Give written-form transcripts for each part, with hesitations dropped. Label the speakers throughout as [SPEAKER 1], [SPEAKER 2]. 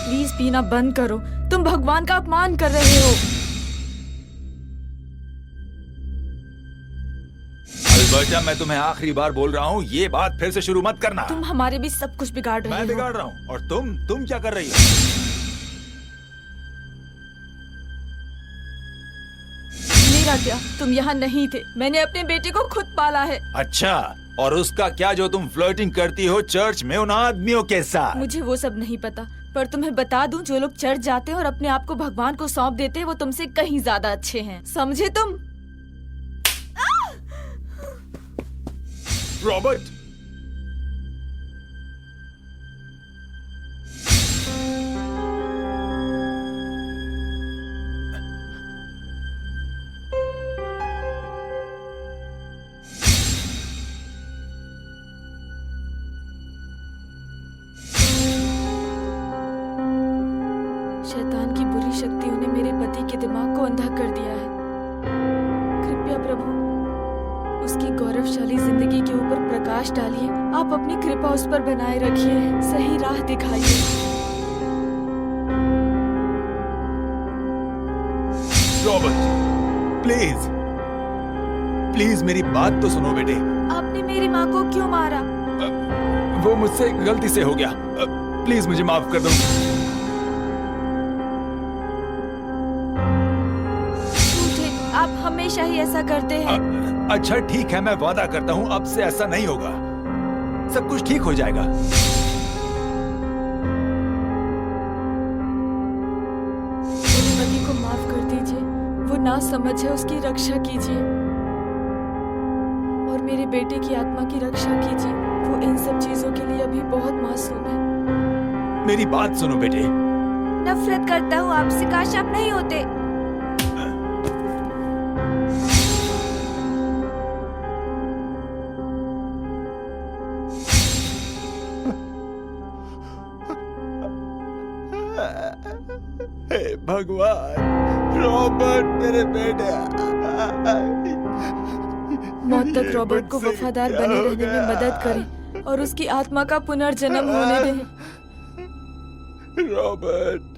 [SPEAKER 1] Please पीना बंद करो। तुम भगवान का अपमान कर रहे हो।
[SPEAKER 2] अल्बर्टा, मैं तुम्हें आखिरी बार बोल रहा हूँ, ये बात फिर से शुरू मत करना।
[SPEAKER 1] तुम हमारे बीच सब कुछ बिगाड़ रहे हो।
[SPEAKER 2] मैं बिगाड़ रहा हूँ? और तुम क्या कर रही हो?
[SPEAKER 1] मेरा क्या, तुम यहाँ नहीं थे। मैंने अपने बेटे को खुद पाला है।
[SPEAKER 2] अच्छा, और उसका क्या जो तुम फ्लर्टिंग करती हो चर्च में उन आदमियों के साथ?
[SPEAKER 1] मुझे वो सब नहीं पता, पर तुम्हें बता दूं, जो लोग चर्च जाते हैं और अपने आप को भगवान को सौंप देते हैं, वो तुमसे कहीं ज्यादा अच्छे हैं। समझे तुम?
[SPEAKER 2] रॉबर्ट!
[SPEAKER 1] शैतान की बुरी शक्तियों ने मेरे पति के दिमाग को अंधा कर दिया है। कृपया प्रभु उसकी गौरवशाली जिंदगी के ऊपर प्रकाश डालिए। आप अपनी कृपा उस पर बनाए रखिए, सही राह दिखाइए।
[SPEAKER 2] रॉबर्ट, प्लीज प्लीज मेरी बात तो सुनो बेटे।
[SPEAKER 1] आपने मेरी माँ को क्यों मारा?
[SPEAKER 2] वो मुझसे गलती से हो गया। प्लीज मुझे माफ कर दो।
[SPEAKER 1] झूठे, आप हमेशा ही ऐसा करते हैं।
[SPEAKER 2] अच्छा ठीक है, मैं वादा करता हूँ अब से ऐसा नहीं होगा। सब कुछ ठीक हो जाएगा।
[SPEAKER 1] मेरे पति को माफ कर दीजिए, वो ना समझ है, उसकी रक्षा कीजिए। और मेरे बेटे की आत्मा की रक्षा कीजिए, वो इन सब चीजों के लिए अभी बहुत मासूम है।
[SPEAKER 2] मेरी बात सुनो बेटे।
[SPEAKER 1] नफरत करता हूँ आपसे, काश आप नहीं होते।
[SPEAKER 2] हे भगवान, रॉबर्ट मेरे बेटे।
[SPEAKER 1] मौत तक रॉबर्ट को वफादार बने रहने में मदद करें और उसकी आत्मा का पुनर्जन्म होने दें।
[SPEAKER 2] रॉबर्ट,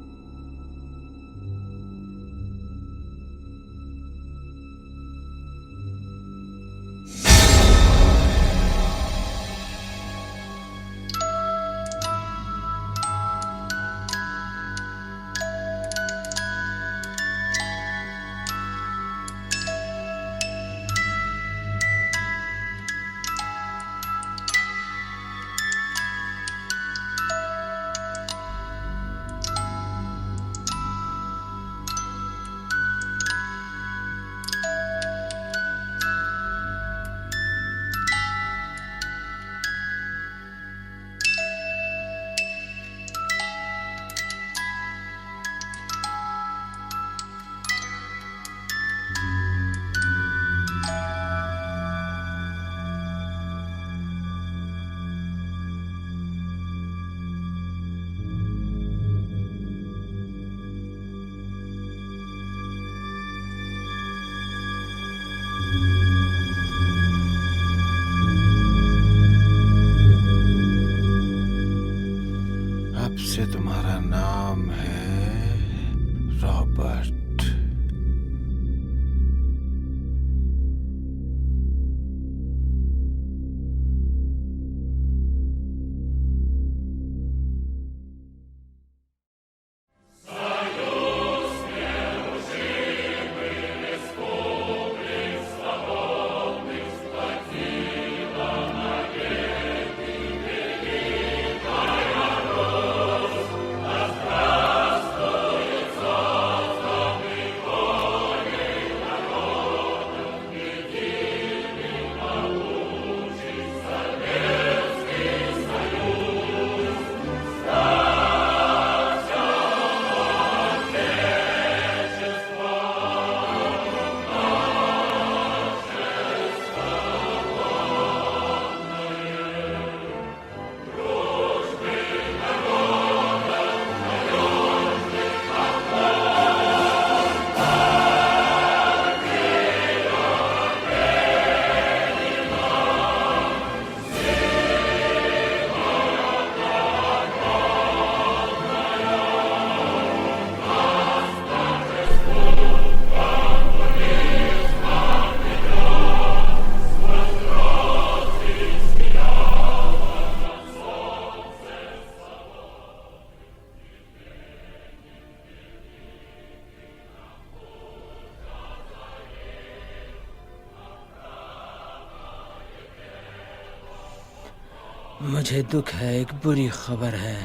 [SPEAKER 3] मुझे दुख है, एक बुरी खबर है।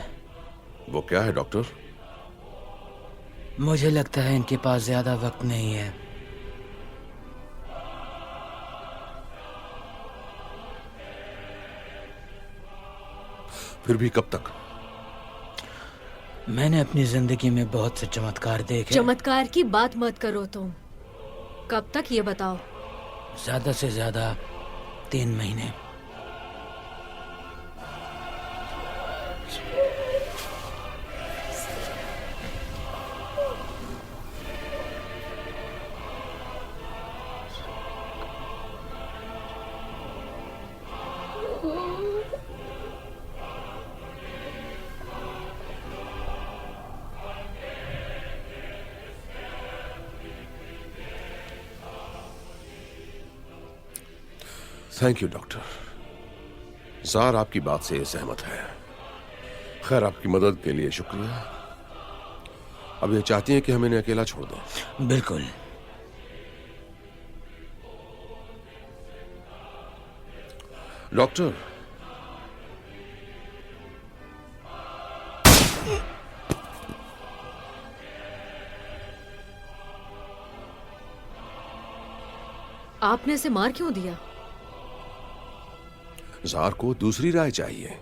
[SPEAKER 4] वो क्या है डॉक्टर?
[SPEAKER 3] मुझे लगता है इनके पास ज्यादा वक्त नहीं है।
[SPEAKER 4] फिर भी कब तक?
[SPEAKER 3] मैंने अपनी जिंदगी में बहुत से चमत्कार देखे।
[SPEAKER 5] चमत्कार की बात मत करो तुम। कब तक ये बताओ?
[SPEAKER 3] ज्यादा से ज्यादा 3 महीने।
[SPEAKER 4] Thank you doctor. जार आपकी बात से सहमत है। खैर, आपकी मदद के लिए शुक्रिया। अब ये चाहती हैं कि हम इन्हें अकेला छोड़ दें?
[SPEAKER 3] बिल्कुल।
[SPEAKER 4] डॉक्टर,
[SPEAKER 5] आपने इसे मार क्यों दिया?
[SPEAKER 4] जार को दूसरी राय चाहिए।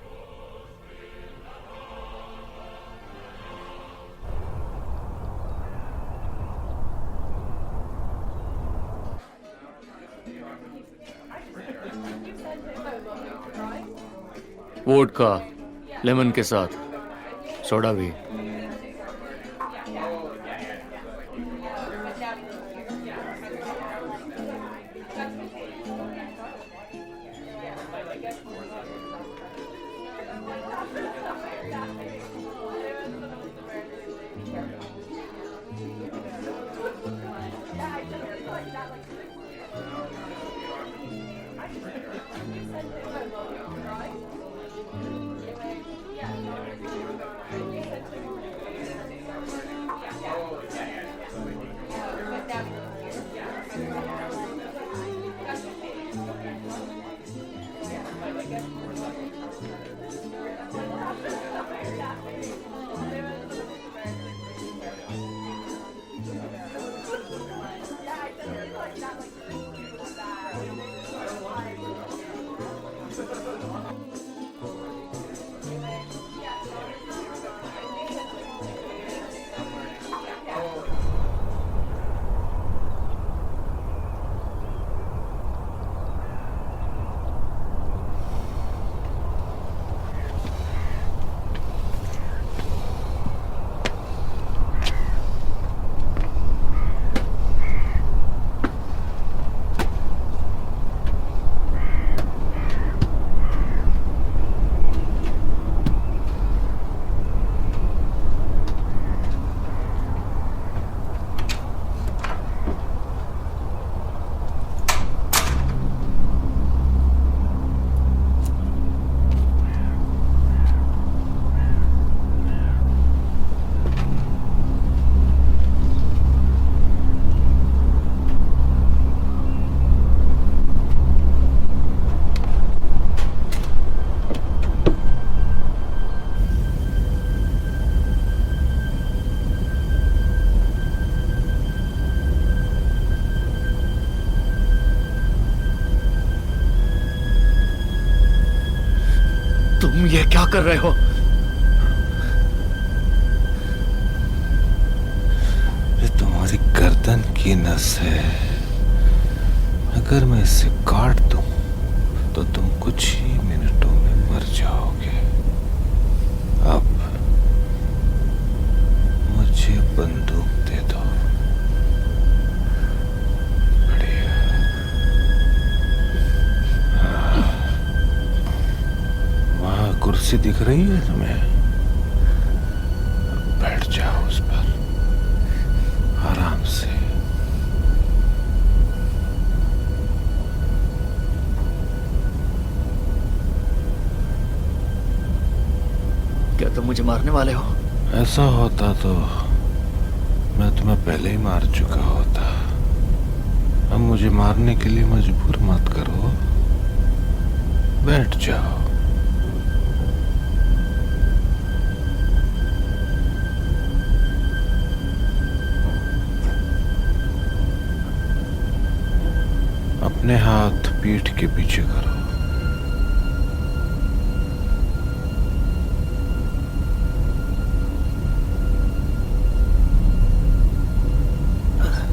[SPEAKER 6] वोडका लेमन के साथ सोडा भी। तुम ये क्या कर रहे हो?
[SPEAKER 7] ये तुम्हारी गर्दन की नस है। अगर मैं इसे काट दूं तो तुम कुछ ही मिनटों में मर जाओगे। अब मुझे बंदूक दे दो। बढ़िया। वहां कुर्सी दिख रही है तुम्हें? बैठ जाओ उस पर आराम से।
[SPEAKER 6] क्या तुम मुझे मारने वाले हो?
[SPEAKER 7] ऐसा होता तो मैं तुम्हें पहले ही मार चुका होता। अब मुझे मारने के लिए मजबूर मत करो। बैठ जाओ। अपने हाथ पीठ के पीछे करो।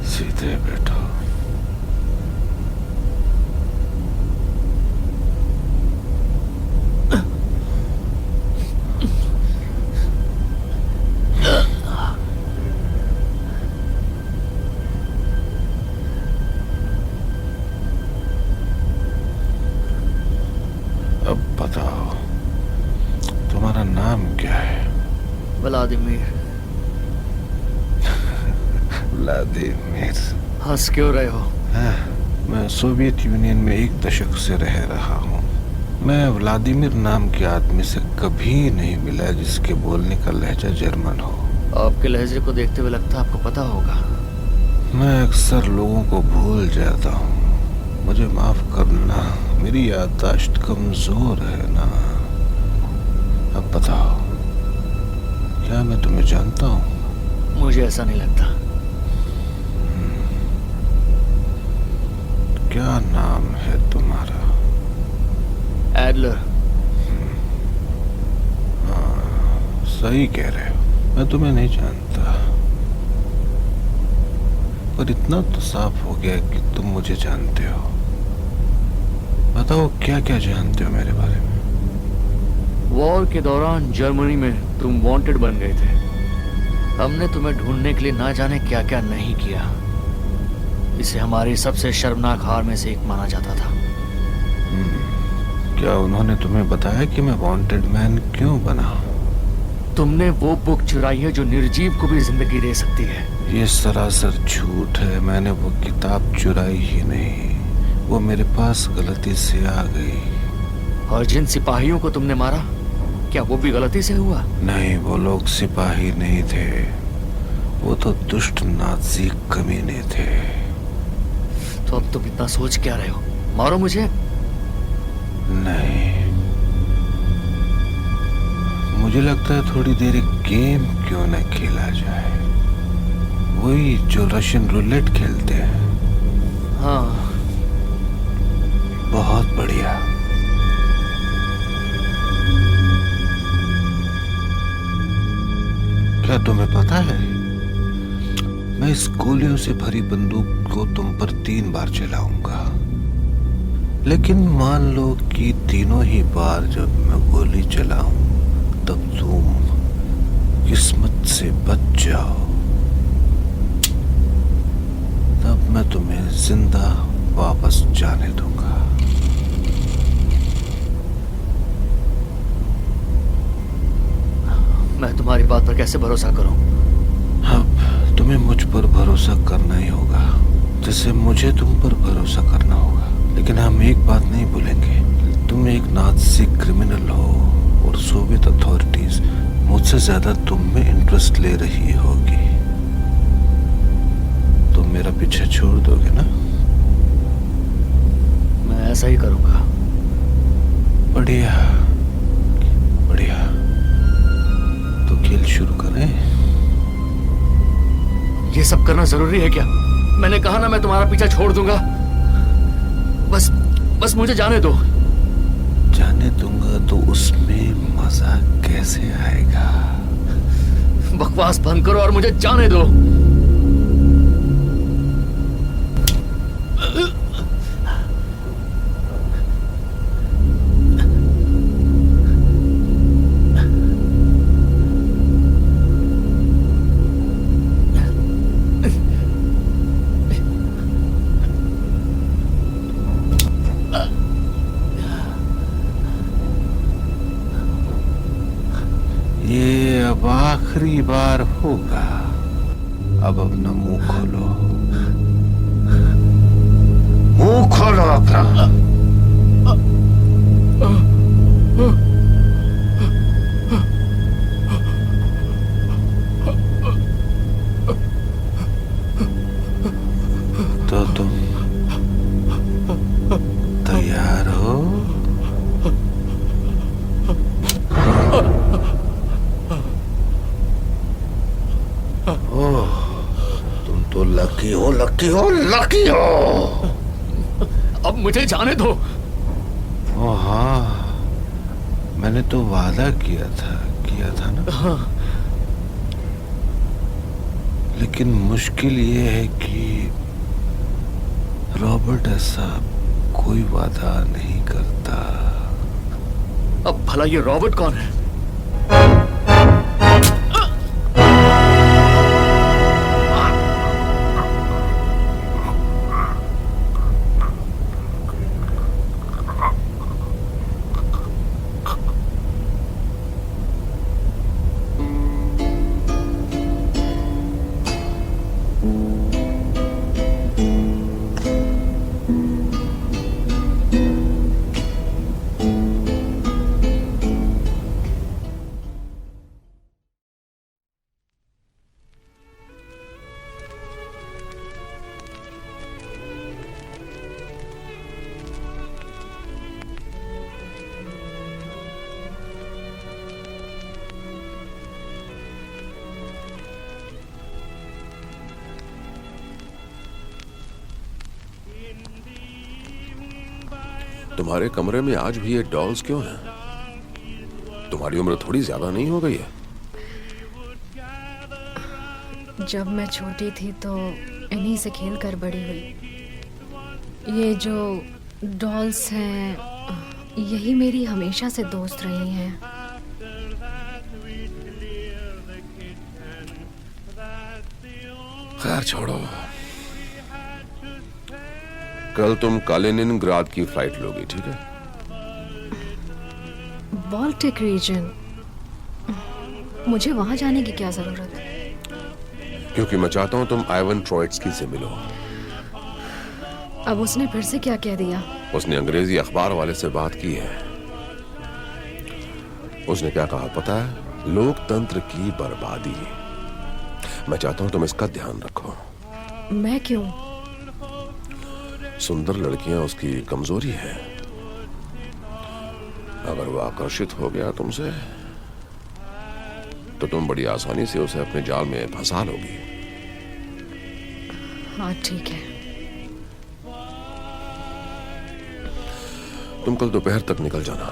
[SPEAKER 7] सीधे बैठो। अब बताओ, तुम्हारा नाम क्या है?
[SPEAKER 6] व्लादिमीर।
[SPEAKER 7] व्लादिमीर।
[SPEAKER 6] हंस क्यों रहे हो?
[SPEAKER 7] मैं सोवियत यूनियन में 1 दशक से रह रहा हूँ। मैं व्लादिमीर नाम के आदमी से कभी नहीं मिला जिसके बोलने का लहजा जर्मन हो।
[SPEAKER 6] आपके लहजे को देखते हुए लगता आपको पता होगा।
[SPEAKER 7] मैं अक्सर लोगों को भूल जाता हूँ, मुझे माफ करना, मेरी याददाश्त कमजोर है ना। अब बताओ, क्या मैं तुम्हें जानता हूँ?
[SPEAKER 6] मुझे ऐसा नहीं लगता।
[SPEAKER 7] क्या नाम है तुम्हारा?
[SPEAKER 6] एडलर।
[SPEAKER 7] सही कह रहे हो, मैं तुम्हें नहीं जानता, पर इतना तो साफ हो गया कि तुम मुझे जानते हो। बताओ, क्या क्या जानते हो मेरे बारे में?
[SPEAKER 6] वॉर के दौरान जर्मनी में तुम वांटेड बन गए थे। हमने तुम्हें ढूंढने के लिए ना जाने क्या क्या नहीं किया। इसे हमारी सबसे शर्मनाक हार में से एक माना जाता था।
[SPEAKER 7] क्या उन्होंने तुम्हें बताया कि मैं वांटेड मैन क्यों बना?
[SPEAKER 6] तुमने वो बुक चुराई है जो निर्जीव को भी जिंदगी दे सकती है।
[SPEAKER 7] ये सरासर झूठ है। मैंने वो किताब चुराई ही नहीं, वो मेरे पास गलती से आ गई।
[SPEAKER 6] और जिन सिपाहियों को तुमने मारा, क्या वो भी गलती से हुआ?
[SPEAKER 7] नहीं, वो लोग सिपाही नहीं थे, वो तो दुष्ट नाजी कमीने थे।
[SPEAKER 6] तो अब तुम इतना सोच क्या रहे हो? मारो मुझे।
[SPEAKER 7] नहीं, मुझे लगता है थोड़ी देर एक गेम क्यों न खेला जाए, वही जो रशियन रूलेट खेलते हैं।
[SPEAKER 6] हाँ,
[SPEAKER 7] बहुत बढ़िया। क्या तुम्हें पता है, मैं इस गोलियों से भरी बंदूक को तुम पर 3 बार चलाऊंगा, लेकिन मान लो कि तीनों ही बार जब मैं गोली चलाऊं तब तुम किस्मत से बच जाओ, तब मैं तुम्हें जिंदा वापस जाने दूंगा।
[SPEAKER 6] मैं तुम्हारी बात पर कैसे भरोसा करूं?
[SPEAKER 7] अब तुम्हें मुझ पर भरोसा करना ही होगा, जैसे मुझे तुम पर भरोसा करना होगा। लेकिन हम एक बात नहीं भूलेंगे, तुम एक नाज़ी क्रिमिनल हो और सोवियत अथॉरिटीज मुझसे ज्यादा तुम में इंटरेस्ट ले रही होगी। तुम मेरा पीछे छोड़ दोगे ना?
[SPEAKER 6] मैं ऐसा ही करूंगा।
[SPEAKER 7] बढ़िया बढ़िया, तो खेल शुरू करें।
[SPEAKER 6] ये सब करना जरूरी है क्या? मैंने कहा ना, मैं तुम्हारा पीछा छोड़ दूंगा। बस मुझे जाने दो।
[SPEAKER 7] जाने दूंगा तो उसमें मजा कैसे आएगा?
[SPEAKER 6] बकवास बंद करो और मुझे जाने दो।
[SPEAKER 7] ये अब आखिरी बार होगा। अब अपना मुंह खोलो, मुंह खोलो अपना। तो तुम तैयार हो? तुम तो लकी हो, लकी हो, लकी हो।
[SPEAKER 6] अब मुझे जाने दो।
[SPEAKER 7] ओ हाँ, मैंने तो वादा किया था ना।
[SPEAKER 6] हाँ।
[SPEAKER 7] लेकिन मुश्किल ये है कि रॉबर्ट ऐसा कोई वादा नहीं करता।
[SPEAKER 6] अब भला ये रॉबर्ट कौन है?
[SPEAKER 4] तुम्हारे कमरे में आज भी ये डॉल्स क्यों हैं? तुम्हारी उम्र थोड़ी ज्यादा नहीं हो गई है?
[SPEAKER 5] जब मैं छोटी थी तो इन्हीं से खेल कर बड़ी हुई। ये जो डॉल्स हैं, यही मेरी हमेशा से दोस्त रही हैं।
[SPEAKER 4] खैर छोड़ो, कल तुम कालिनिनग्राद की फ्लाइट लोगी, ठीक है?
[SPEAKER 5] बाल्टिक रीजन, मुझे वहां जाने की क्या जरूरत है?
[SPEAKER 4] क्योंकि मैं चाहता हूं तुम आइवन ट्रॉइट्स्की से मिलो।
[SPEAKER 5] अब उसने फिर से क्या कह दिया?
[SPEAKER 4] उसने अंग्रेजी अखबार वाले से बात की है। उसने क्या कहा पता है? लोकतंत्र की बर्बादी। मैं चाहता हूं तुम इसका ध्यान रखो।
[SPEAKER 5] मैं क्यों?
[SPEAKER 4] सुंदर लड़कियां उसकी कमजोरी है। अगर वो आकर्षित हो गया तुमसे तो तुम बड़ी आसानी से उसे अपने जाल में फंसा लोगी।
[SPEAKER 5] हाँ ठीक है।
[SPEAKER 4] तुम कल दोपहर तक निकल जाना।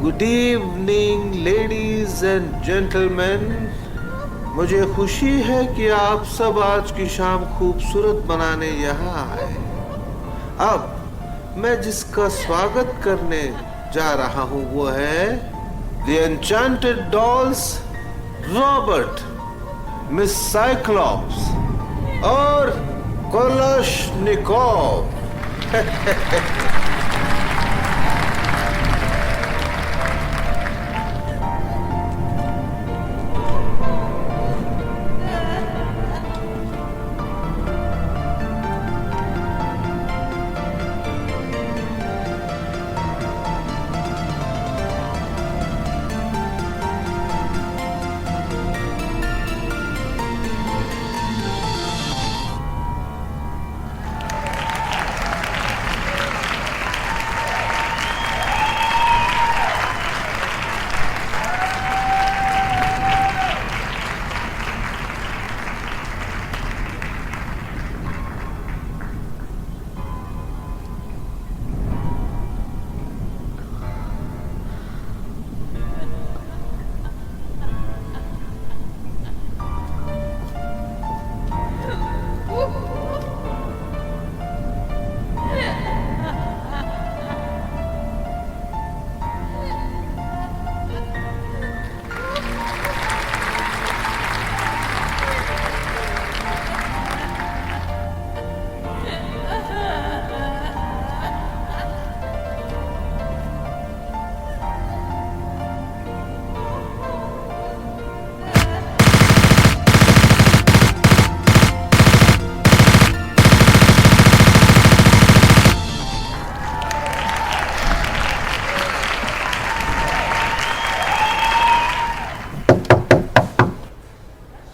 [SPEAKER 7] Good evening ladies and gentleman. मुझे खुशी है कि आप सब आज की शाम खूबसूरत बनाने यहाँ आए। अब मैं जिसका स्वागत करने जा रहा हूँ वो है the enchanted dolls, Robert, miss Cyclops और कलशनिकोव।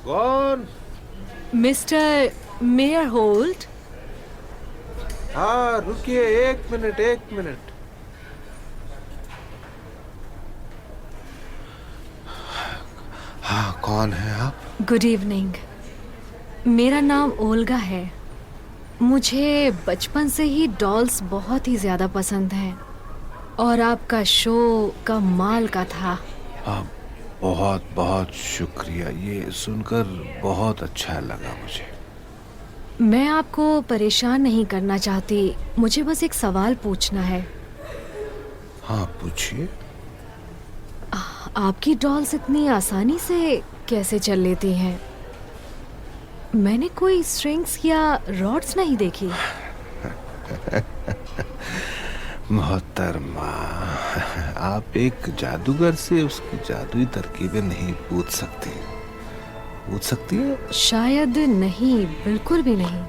[SPEAKER 7] कौन?
[SPEAKER 5] Mister mayor Holt.
[SPEAKER 7] हाँ रुकिए, एक मिनट। हाँ, कौन है आप?
[SPEAKER 5] Good evening. मेरा नाम ओल्गा है। मुझे बचपन से ही डॉल्स बहुत ही ज़्यादा पसंद हैं और आपका शो कमाल का था।
[SPEAKER 7] बहुत बहुत शुक्रिया, ये सुनकर बहुत अच्छा लगा मुझे।
[SPEAKER 5] मैं आपको परेशान नहीं करना चाहती, मुझे बस एक सवाल पूछना है।
[SPEAKER 7] हाँ पूछिए।
[SPEAKER 5] आपकी डॉल्स इतनी आसानी से कैसे चल लेती हैं? मैंने कोई स्ट्रिंग्स या रॉड्स नहीं देखी।
[SPEAKER 7] मोहतरमा, आप एक जादूगर से उसकी जादुई तरकीबें नहीं पूछ सकती। पूछ सकती है?
[SPEAKER 5] शायद नहीं, बिल्कुल भी नहीं।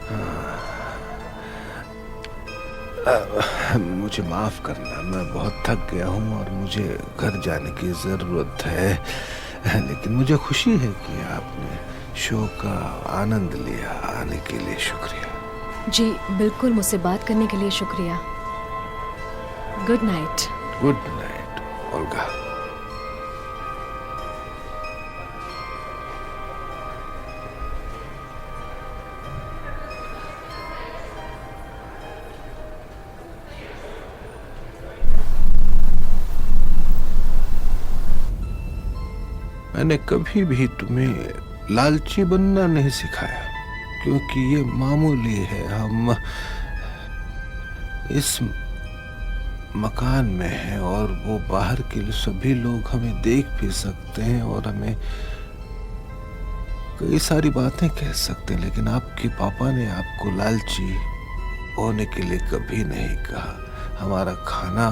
[SPEAKER 7] मुझे माफ करना, मैं बहुत थक गया हूँ और मुझे घर जाने की जरूरत है। लेकिन मुझे खुशी है कि आपने शो का आनंद लिया। आने के लिए शुक्रिया।
[SPEAKER 5] जी बिल्कुल, मुझसे बात करने के लिए शुक्रिया। Good night.
[SPEAKER 7] Good night Olga. मैंने कभी भी तुम्हें लालची बनना नहीं सिखाया, क्योंकि ये मामूली है। हम इस मकान में हैं और वो बाहर के सभी लोग हमें देख भी सकते हैं और हमें कई सारी बातें कह सकते हैं, लेकिन आपके पापा ने आपको लालची होने के लिए कभी नहीं कहा। हमारा खाना,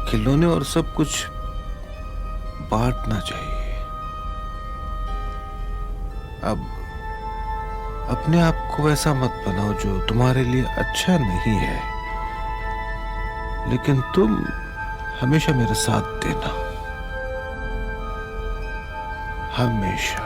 [SPEAKER 7] खिलौने और सब कुछ बांटना चाहिए। अब अपने आप को वैसा मत बनाओ जो तुम्हारे लिए अच्छा नहीं है, लेकिन तुम हमेशा मेरे साथ देना, हमेशा।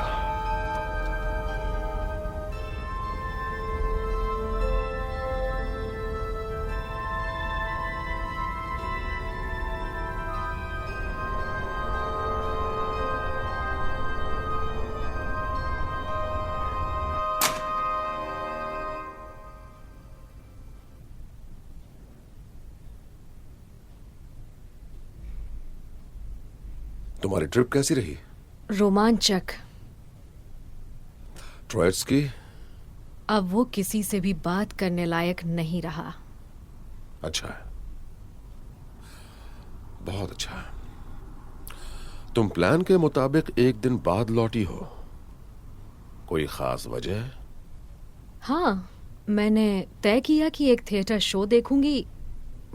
[SPEAKER 4] तुम्हारी ट्रिप कैसी रही?
[SPEAKER 5] रोमांचक।
[SPEAKER 4] ट्रोयट्स्की?
[SPEAKER 5] अब वो किसी से भी बात करने लायक नहीं रहा।
[SPEAKER 4] अच्छा है, बहुत अच्छा है। तुम प्लान के मुताबिक एक दिन बाद लौटी हो, कोई खास वजह?
[SPEAKER 5] हाँ, मैंने तय किया कि एक थिएटर शो देखूंगी,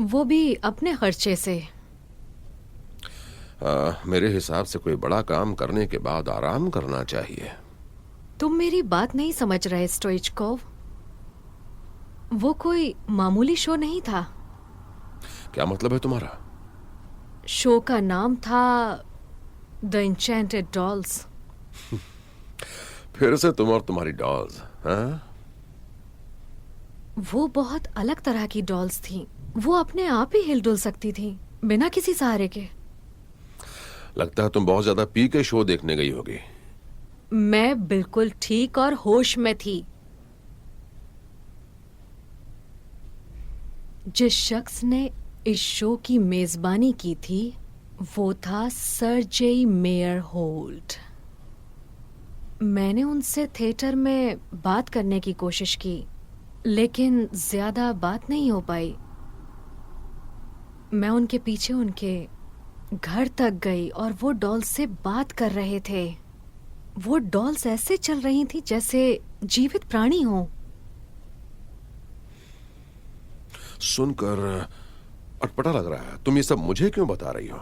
[SPEAKER 5] वो भी अपने खर्चे से।
[SPEAKER 4] मेरे हिसाब से कोई बड़ा काम करने के बाद आराम करना चाहिए।
[SPEAKER 5] तुम मेरी बात नहीं समझ रहे स्टोइचकोव। वो कोई मामूली शो नहीं था।
[SPEAKER 4] क्या मतलब है तुम्हारा?
[SPEAKER 5] शो का नाम था द एन्चेंटेड डॉल्स।
[SPEAKER 4] फिर से तुम और तुम्हारी डॉल्स, हाँ?
[SPEAKER 5] वो बहुत अलग तरह की डॉल्स थीं। वो अपने आप ही हिलडुल सकती थीं, बिना किसी सहारे के।
[SPEAKER 4] लगता है तुम बहुत ज्यादा पी के शो देखने गई होगी।
[SPEAKER 5] मैं बिल्कुल ठीक और होश में थी। जिस शख्स ने इस शो की मेजबानी की थी वो था सर्जेई मेयर होल्ट। मैंने उनसे थिएटर में बात करने की कोशिश की, लेकिन ज्यादा बात नहीं हो पाई। मैं उनके पीछे उनके घर तक गई और वो डॉल्स से बात कर रहे थे। वो डॉल्स ऐसे चल रही थी जैसे जीवित प्राणी हो।
[SPEAKER 4] सुनकर अटपटा लग रहा है। तुम ये सब मुझे क्यों बता रही हो?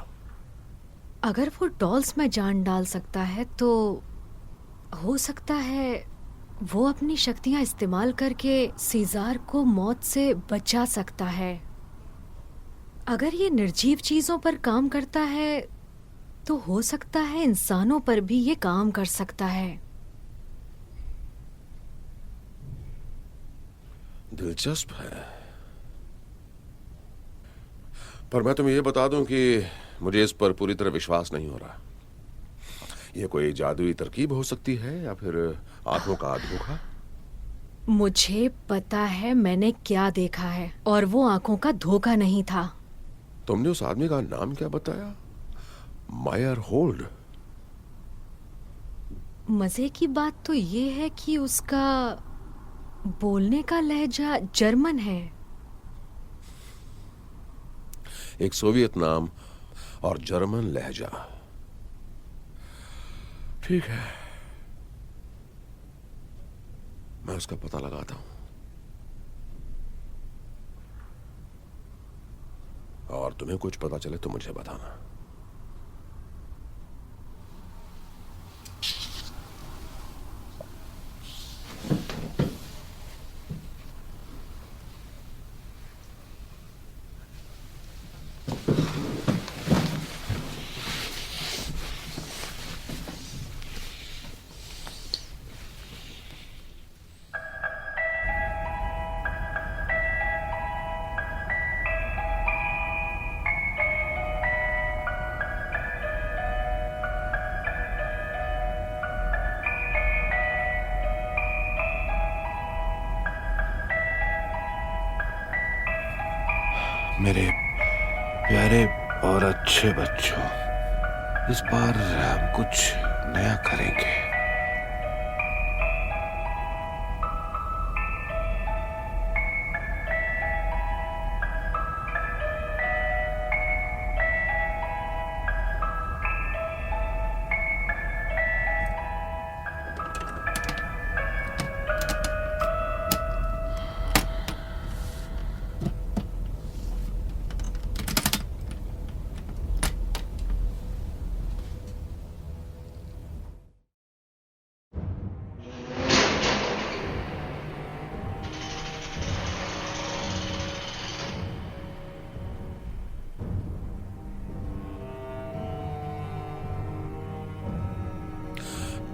[SPEAKER 5] अगर वो डॉल्स में जान डाल सकता है तो हो सकता है वो अपनी शक्तियां इस्तेमाल करके सीजार को मौत से बचा सकता है। अगर ये निर्जीव चीजों पर काम करता है तो हो सकता है इंसानों पर भी ये काम कर सकता है।
[SPEAKER 4] दिलचस्प है, पर मैं तुम्हें ये बता दूं कि मुझे इस पर पूरी तरह विश्वास नहीं हो रहा। यह कोई जादुई तरकीब हो सकती है या फिर आंखों का धोखा।
[SPEAKER 5] मुझे पता है मैंने क्या देखा है, और वो आंखों का धोखा नहीं था।
[SPEAKER 4] तुमने उस आदमी का नाम क्या बताया? मायर होल्ड।
[SPEAKER 5] मजे की बात तो ये है कि उसका बोलने का लहजा जर्मन है।
[SPEAKER 4] एक सोवियत नाम और जर्मन लहजा। ठीक है, मैं उसका पता लगाता हूं और तुम्हें कुछ पता चले तो मुझे बताना।
[SPEAKER 7] मेरे प्यारे और अच्छे बच्चों, इस बार हम कुछ नया करेंगे।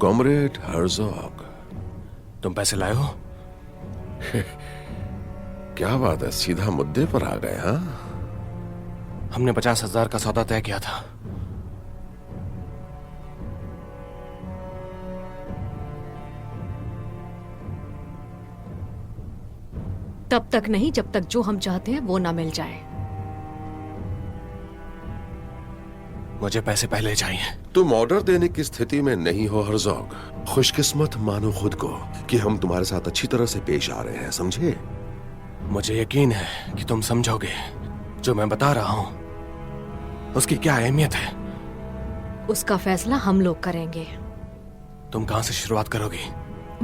[SPEAKER 4] कॉमरेड हर्जॉग,
[SPEAKER 8] तुम पैसे लाए हो?
[SPEAKER 4] क्या बात है, सीधा मुद्दे पर आ गए। हाँ,
[SPEAKER 8] हमने 50,000 का सौदा तय किया था।
[SPEAKER 5] तब तक नहीं जब तक जो हम चाहते हैं वो ना मिल जाए।
[SPEAKER 8] मुझे पैसे पहले चाहिए।
[SPEAKER 4] तुम ऑर्डर देने की स्थिति में नहीं हो हरजोग। खुशकिस्मत मानो खुद को कि हम तुम्हारे साथ अच्छी तरह से पेश आ रहे हैं, समझे?
[SPEAKER 8] मुझे यकीन है कि तुम समझोगे जो मैं बता रहा हूं उसकी क्या अहमियत है।
[SPEAKER 5] उसका फैसला हम लोग करेंगे।
[SPEAKER 8] तुम कहां से शुरुआत करोगी?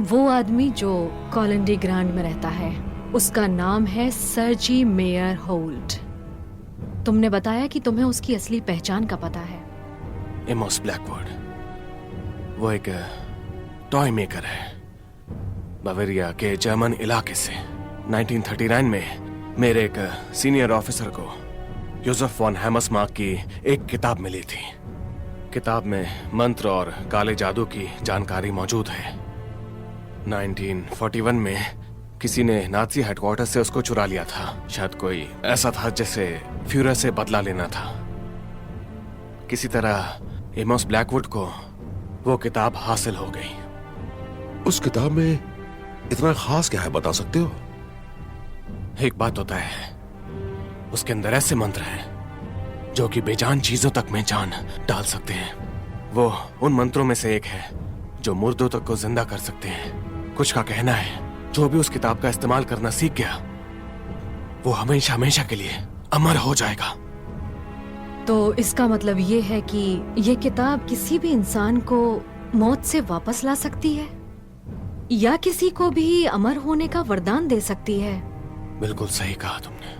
[SPEAKER 5] वो आदमी जो कॉलोनी ग्रांड में रहता है, उसका नाम है सर्जी मेयर होल्ट। तुमने बताया कि तुम्हें उसकी असली पहचान का पता है।
[SPEAKER 8] एमोस ब्लैकवुड, वो एक टॉय मेकर है बवेरिया के जर्मन इलाके से। 1939 में मेरे एक सीनियर ऑफिसर को यूसुफ वॉन हैमर्समार्क की एक किताब मिली थी। किताब में मंत्र और काले जादू की जानकारी मौजूद है। 1941 में किसी ने नाजी हेडक्वार्टर से उसको चुरा लिया था। शायद कोई ऐसा था जैसे फ्यूरर से बदला लेना था। किसी तरह एमोस ब्लैकवुड को वो किताब हासिल हो गई।
[SPEAKER 4] उस किताब में इतना खास क्या है, बता सकते हो?
[SPEAKER 8] एक बात होता है, उसके अंदर ऐसे मंत्र हैं जो कि बेजान चीजों तक में जान डाल सकते हैं। वो उन मंत्रों में से एक है जो मुर्दों तक को जिंदा कर सकते हैं। कुछ का कहना है जो भी उस किताब का इस्तेमाल करना सीख गया वो हमेशा हमेशा के लिए अमर हो जाएगा।
[SPEAKER 5] तो इसका मतलब ये है कि ये किताब किसी भी इंसान को मौत से वापस ला सकती है या किसी को भी अमर होने का वरदान दे सकती है।
[SPEAKER 8] बिल्कुल सही कहा तुमने।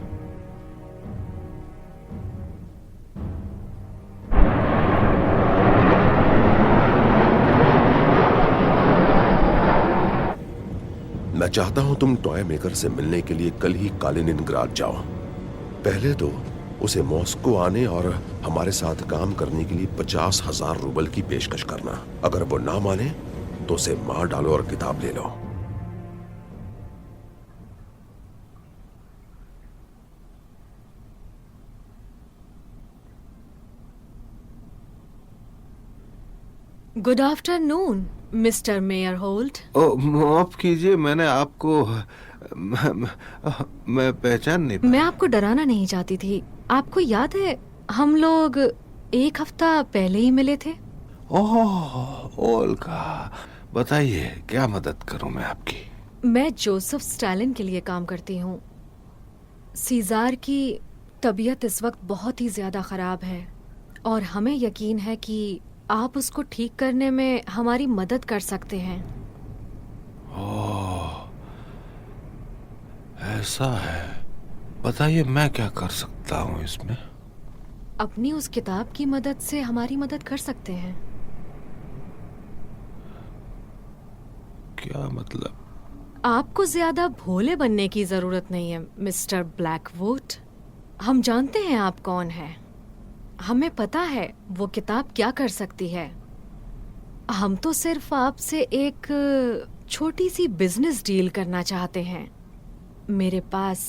[SPEAKER 4] मैं चाहता हूं तुम टॉय मेकर से मिलने के लिए कल ही कालिनिनग्राड जाओ। पहले तो उसे मॉस्को आने और हमारे साथ काम करने के लिए 50,000 रूबल की पेशकश करना। अगर वो ना माने तो उसे मार डालो और किताब ले लो।
[SPEAKER 5] Good afternoon mister mayor Holt.
[SPEAKER 7] ओ, माफ कीजिए, मैंने आपको मैं पहचान नहीं पाया।
[SPEAKER 5] मैं आपको डराना नहीं चाहती थी। आपको याद है हम लोग एक हफ्ता पहले ही मिले थे?
[SPEAKER 7] ओह, ओल्गा, बताइए क्या मदद करूं मैं आपकी?
[SPEAKER 5] मैं जोसेफ स्टालिन के लिए काम करती हूँ। सीजार की तबीयत इस वक्त बहुत ही ज्यादा खराब है और हमें यकीन है कि आप उसको ठीक करने में हमारी मदद कर सकते हैं।
[SPEAKER 7] ओह, ऐसा है। बताइए मैं क्या कर सकता हूँ इसमें?
[SPEAKER 5] अपनी उस किताब की मदद से हमारी मदद कर सकते हैं।
[SPEAKER 7] क्या मतलब?
[SPEAKER 5] आपको ज्यादा भोले बनने की जरूरत नहीं है मिस्टर ब्लैकवुड। हम जानते हैं आप कौन हैं। हमें पता है वो किताब क्या कर सकती है। हम तो सिर्फ आपसे एक छोटी सी बिजनेस डील करना चाहते हैं। मेरे पास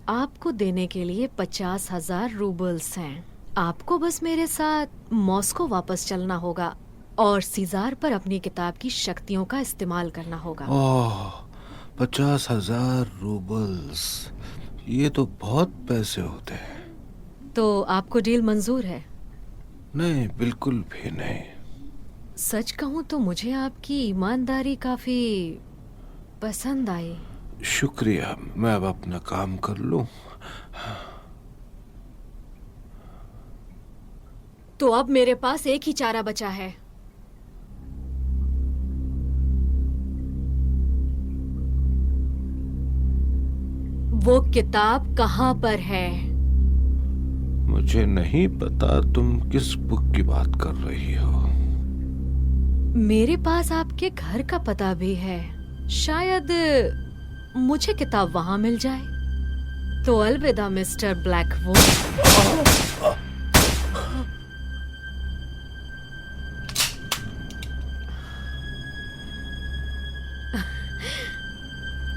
[SPEAKER 5] आपको देने के लिए 50,000 रूबल्स हैं। आपको बस मेरे साथ मॉस्को वापस चलना होगा और सीजार पर अपनी किताब की शक्तियों का इस्तेमाल करना होगा।
[SPEAKER 7] ओह, 50,000 रूबल्स, ये तो बहुत पैसे होते हैं।
[SPEAKER 5] तो आपको डील मंजूर है?
[SPEAKER 7] नहीं, बिल्कुल भी नहीं।
[SPEAKER 5] सच कहूँ तो मुझे आपकी ईमानदारी काफी पसंद आई।
[SPEAKER 7] शुक्रिया, मैं अब अपना काम कर लूं।
[SPEAKER 5] तो अब मेरे पास एक ही चारा बचा है। वो किताब कहाँ पर है?
[SPEAKER 7] मुझे नहीं पता तुम किस बुक की बात कर रही हो।
[SPEAKER 5] मेरे पास आपके घर का पता भी है। शायद मुझे किताब वहां मिल जाए। तो अलविदा मिस्टर ब्लैकवुड।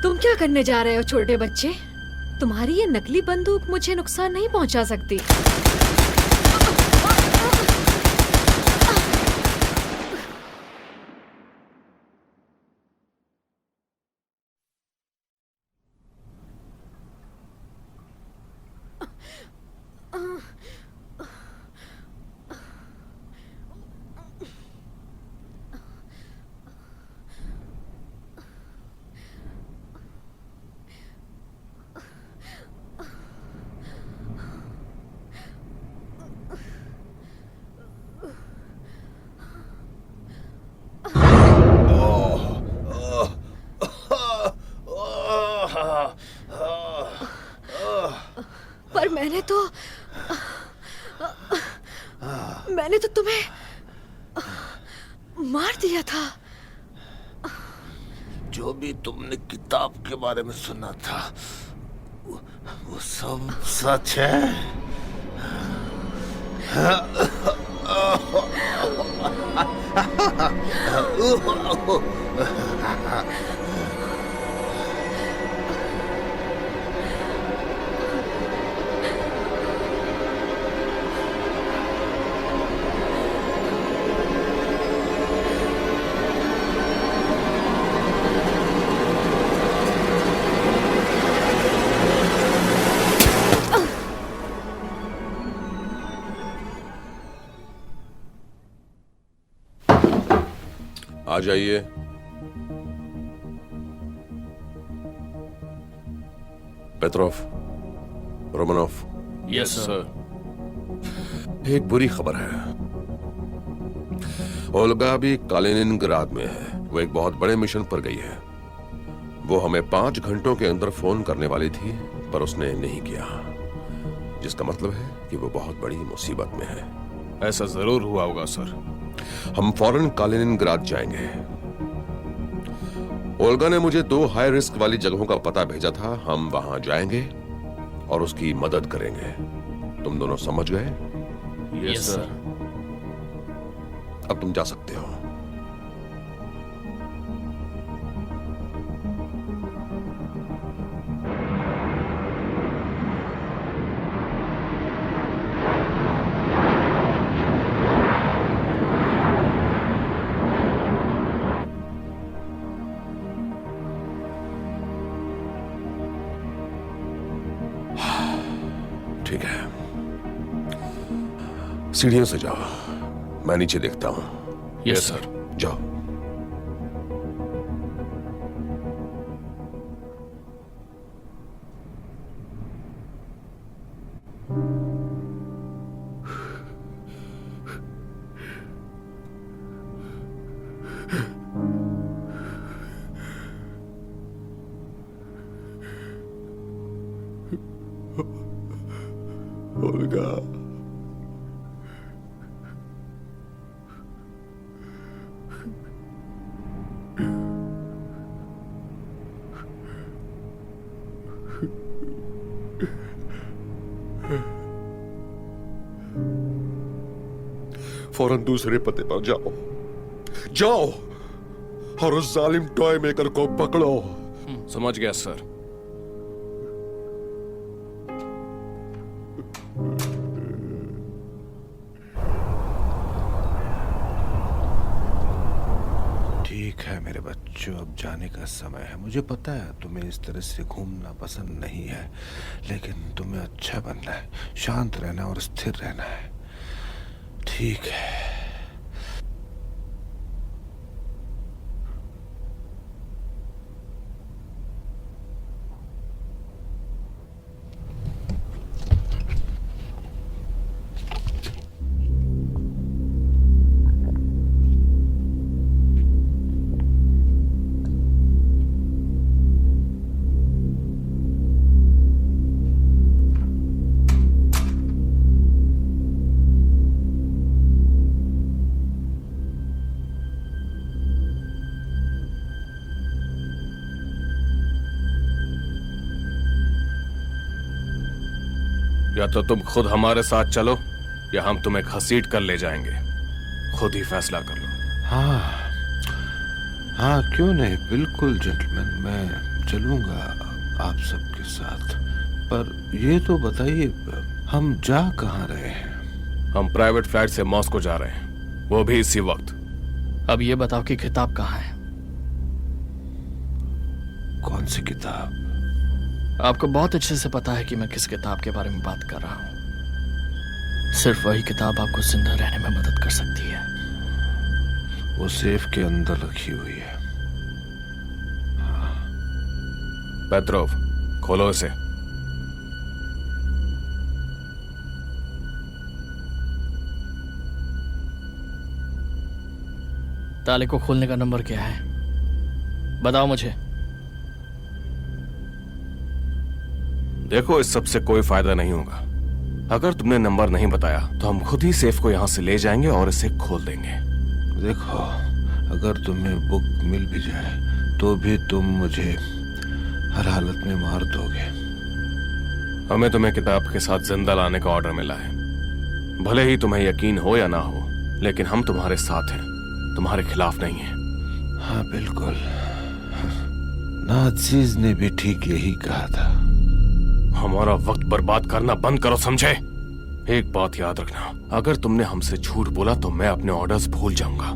[SPEAKER 5] तुम क्या करने जा रहे हो छोटे बच्चे? तुम्हारी ये नकली बंदूक मुझे नुकसान नहीं पहुंचा सकती। पर मैंने तो तुम्हें मार दिया था।
[SPEAKER 7] जो भी तुमने किताब के बारे में सुना था वो सब सच है।
[SPEAKER 4] आ जाइए। पेट्रोव, रोमानोव,
[SPEAKER 8] यस सर।
[SPEAKER 4] एक बुरी खबर है। ओल्गा भी कालिनिनग्राद में है। वो एक बहुत बड़े मिशन पर गई है। वो हमें 5 घंटों के अंदर फोन करने वाली थी, पर उसने नहीं किया, जिसका मतलब है कि वो बहुत बड़ी मुसीबत में है।
[SPEAKER 8] ऐसा जरूर हुआ होगा सर।
[SPEAKER 4] हम फौरन कालिनिनग्राद जाएंगे। ओल्गा ने मुझे 2 हाई रिस्क वाली जगहों का पता भेजा था। हम वहां जाएंगे और उसकी मदद करेंगे। तुम दोनों समझ गए?
[SPEAKER 8] Yes sir.
[SPEAKER 4] अब तुम जा सकते हो। ठीक है, सीढ़ियों से जाओ, मैं नीचे देखता हूं।
[SPEAKER 8] Yes sir.
[SPEAKER 4] जाओ। ओल्गा, फौरन दूसरे पते पर जाओ। जाओ और उस जालिम टॉय मेकर को पकड़ो।
[SPEAKER 8] समझ गया सर।
[SPEAKER 7] ठीक है मेरे बच्चों, अब जाने का समय है। मुझे पता है तुम्हें इस तरह से घूमना पसंद नहीं है, लेकिन तुम्हें अच्छा बनना है, शांत रहना और स्थिर रहना है। ठीक है।
[SPEAKER 8] या तो तुम खुद हमारे साथ चलो या हम तुम्हें घसीट कर ले जाएंगे। खुद ही फैसला कर लो।
[SPEAKER 7] हाँ हाँ, क्यों नहीं, बिल्कुल जेंटलमैन, मैं चलूंगा आप सबके साथ। पर ये तो बताइए, हम जा कहाँ रहे हैं?
[SPEAKER 8] हम प्राइवेट फ्लाइट से मॉस्को जा रहे हैं, वो भी इसी वक्त।
[SPEAKER 6] अब ये बताओ कि किताब कहाँ है?
[SPEAKER 7] कौन सी किताब?
[SPEAKER 6] आपको बहुत अच्छे से पता है कि मैं किस किताब के बारे में बात कर रहा हूँ। सिर्फ वही किताब आपको जिंदा रहने में मदद कर सकती है।
[SPEAKER 7] वो सेफ के अंदर रखी हुई है।
[SPEAKER 8] पेट्रोव, खोलो इसे।
[SPEAKER 6] ताले को खोलने का नंबर क्या है? बताओ मुझे।
[SPEAKER 8] देखो, इस सब से कोई फायदा नहीं होगा। अगर तुमने नंबर नहीं बताया तो हम खुद ही सेफ को यहाँ से ले जाएंगे और इसे खोल देंगे।
[SPEAKER 7] देखो, अगर तुम्हें बुक मिल भी जाए तो भी तुम मुझे हर हालत में मार दोगे।
[SPEAKER 8] हमें तुम्हें किताब के साथ जिंदा लाने का ऑर्डर मिला है। भले ही तुम्हें यकीन हो या ना हो, लेकिन हम तुम्हारे साथ हैं, तुम्हारे खिलाफ नहीं हैं।
[SPEAKER 7] हाँ बिल्कुल, नाज़ीज ने भी ठीक यही कहा था।
[SPEAKER 8] हमारा वक्त बर्बाद करना बंद करो, समझे? एक बात याद रखना, अगर तुमने हमसे झूठ बोला तो मैं अपने ऑर्डर्स भूल जाऊंगा।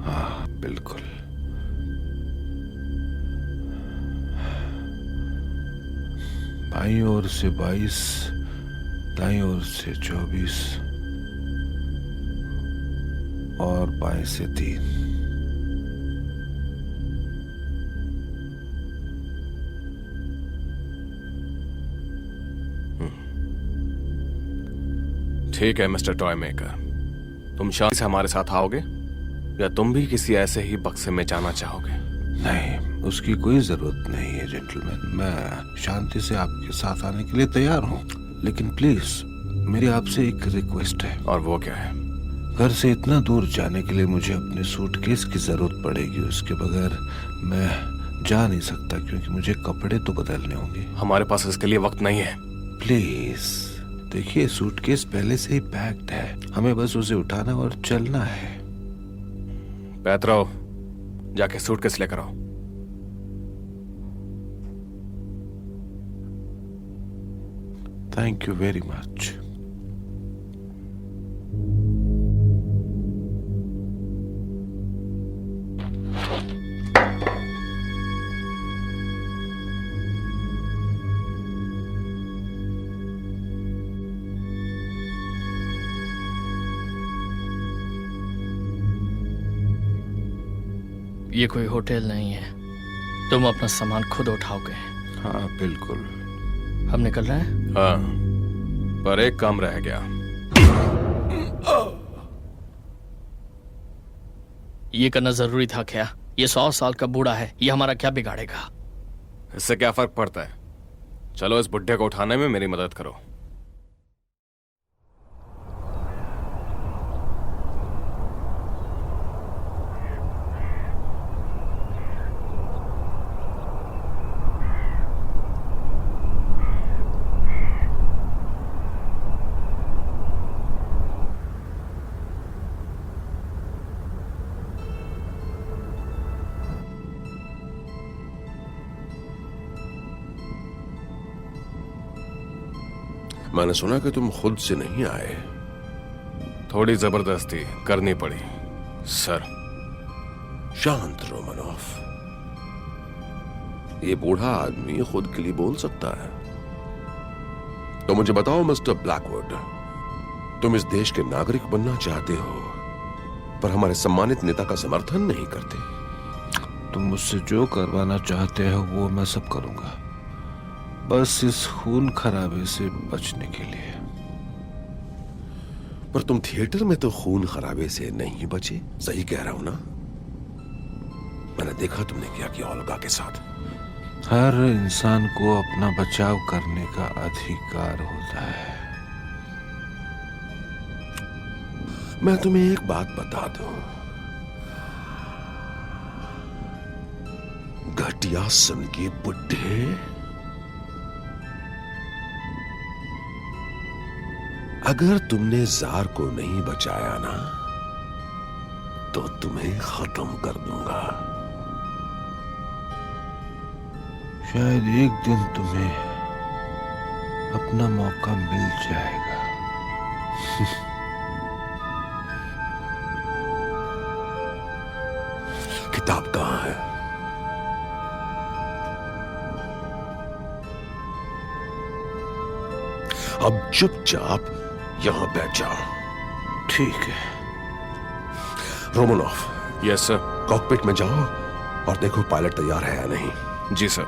[SPEAKER 7] हाँ बिल्कुल। बाईं ओर से 22, दाईं ओर से 24 और बाएं से 3।
[SPEAKER 8] ठीक है मिस्टर टॉय मेकर, तुम शांति से हमारे साथ आओगे या तुम भी किसी ऐसे ही बक्से में जाना चाहोगे?
[SPEAKER 7] नहीं, उसकी कोई जरूरत नहीं है जेंटलमैन। मैं शांति से आपके साथ आने के लिए तैयार हूँ, लेकिन प्लीज मेरी आपसे एक रिक्वेस्ट है।
[SPEAKER 8] और वो क्या है?
[SPEAKER 7] घर से इतना दूर जाने के लिए मुझे अपने सूटकेस की जरूरत पड़ेगी। उसके बगैर मैं जा नहीं सकता, क्योंकि मुझे कपड़े तो बदलने होंगे।
[SPEAKER 8] हमारे पास इसके लिए वक्त नहीं है।
[SPEAKER 7] प्लीज देखिए, सूटकेस पहले से ही पैक्ड है, हमें बस उसे उठाना और चलना है।
[SPEAKER 8] पैतरो, जाके सूटकेस लेकर आओ।
[SPEAKER 7] Thank you very much.
[SPEAKER 6] ये कोई होटल नहीं है, तुम अपना सामान खुद उठाओगे।
[SPEAKER 7] हाँ बिल्कुल।
[SPEAKER 6] हम निकल रहे हैं।
[SPEAKER 8] हाँ, पर एक काम रह गया।
[SPEAKER 6] ये करना जरूरी था क्या? ये 100 साल का बूढ़ा है, ये हमारा क्या बिगाड़ेगा?
[SPEAKER 8] इससे क्या फर्क पड़ता है? चलो इस बुड्ढे को उठाने में मेरी मदद करो।
[SPEAKER 4] मैंने सुना कि तुम खुद से नहीं आए।
[SPEAKER 8] थोड़ी जबरदस्ती करनी पड़ी सर।
[SPEAKER 4] शांत रोमनोफ, ये बूढ़ा आदमी खुद के लिए बोल सकता है। तो मुझे बताओ मिस्टर ब्लैकवुड, तुम इस देश के नागरिक बनना चाहते हो, पर हमारे सम्मानित नेता का समर्थन नहीं करते।
[SPEAKER 7] तुम मुझसे जो करवाना चाहते हो वो मैं सब करूंगा, बस इस खून खराबे से बचने के लिए।
[SPEAKER 4] पर तुम थिएटर में तो खून खराबे से नहीं बचे, सही कह रहा हूं ना? मैंने देखा तुमने क्या किया ओल्गा के साथ।
[SPEAKER 7] हर इंसान को अपना बचाव करने का अधिकार होता है।
[SPEAKER 4] मैं तुम्हें एक बात बता दूं, घटिया सन के बुड्ढे, अगर तुमने जार को नहीं बचाया ना, तो तुम्हें खत्म कर दूंगा।
[SPEAKER 7] शायद एक दिन तुम्हें अपना मौका मिल जाएगा।
[SPEAKER 4] किताब कहां है? अब चुपचाप यहां बैठ जाओ।
[SPEAKER 7] ठीक है।
[SPEAKER 4] रोमनोफ,
[SPEAKER 8] यस सर।
[SPEAKER 4] कॉकपिट में जाओ और देखो पायलट तैयार है या नहीं।
[SPEAKER 8] जी सर।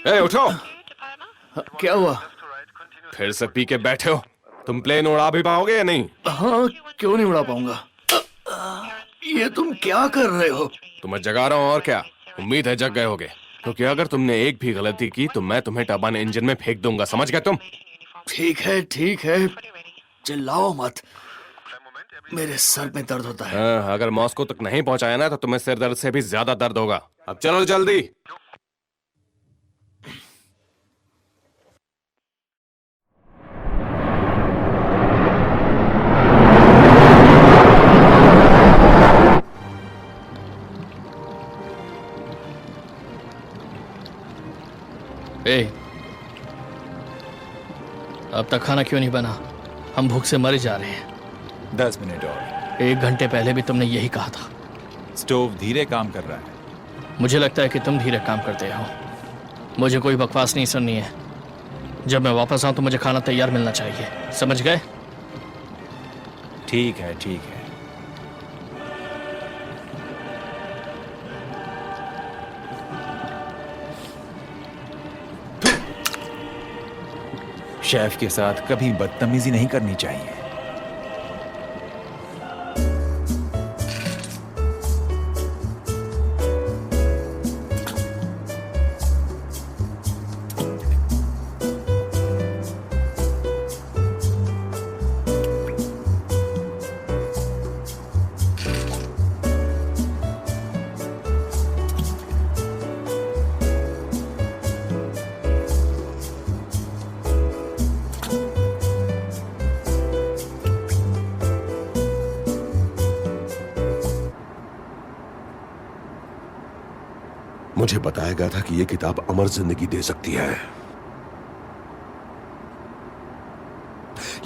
[SPEAKER 8] ए, उठो।
[SPEAKER 6] क्या हुआ?
[SPEAKER 8] फिर से पी के बैठे हो? तुम प्लेन उड़ा भी पाओगे या नहीं?
[SPEAKER 6] हाँ, क्यों नहीं उड़ा पाऊंगा? ये तुम क्या कर रहे हो?
[SPEAKER 8] तो मैं जगा रहा हूँ और क्या। उम्मीद है जग गए होगे, क्योंकि अगर तुमने एक भी गलती की तो मैं तुम्हें टर्बाइन इंजन में फेंक दूंगा, समझ गए तुम?
[SPEAKER 6] ठीक है, चिल्लाओ मत, मेरे सर में दर्द होता है।
[SPEAKER 8] अगर मॉस्को तक नहीं पहुंचाया ना तो तुम्हें सिर दर्द से भी ज्यादा दर्द होगा। अब चलो जल्दी।
[SPEAKER 6] ए, अब तक खाना क्यों नहीं बना? हम भूख से मर जा रहे हैं।
[SPEAKER 2] 10 मिनट और।
[SPEAKER 6] 1 घंटे पहले भी तुमने यही कहा था।
[SPEAKER 2] स्टोव धीरे काम कर रहा है।
[SPEAKER 6] मुझे लगता है कि तुम धीरे काम करते हो। मुझे कोई बकवास नहीं सुननी है। जब मैं वापस आऊं तो मुझे खाना तैयार मिलना चाहिए, समझ गए?
[SPEAKER 2] ठीक है, ठीक है। शेफ के साथ कभी बदतमीजी नहीं करनी चाहिए।
[SPEAKER 4] मुझे बताया गया था कि यह किताब अमर जिंदगी दे सकती है।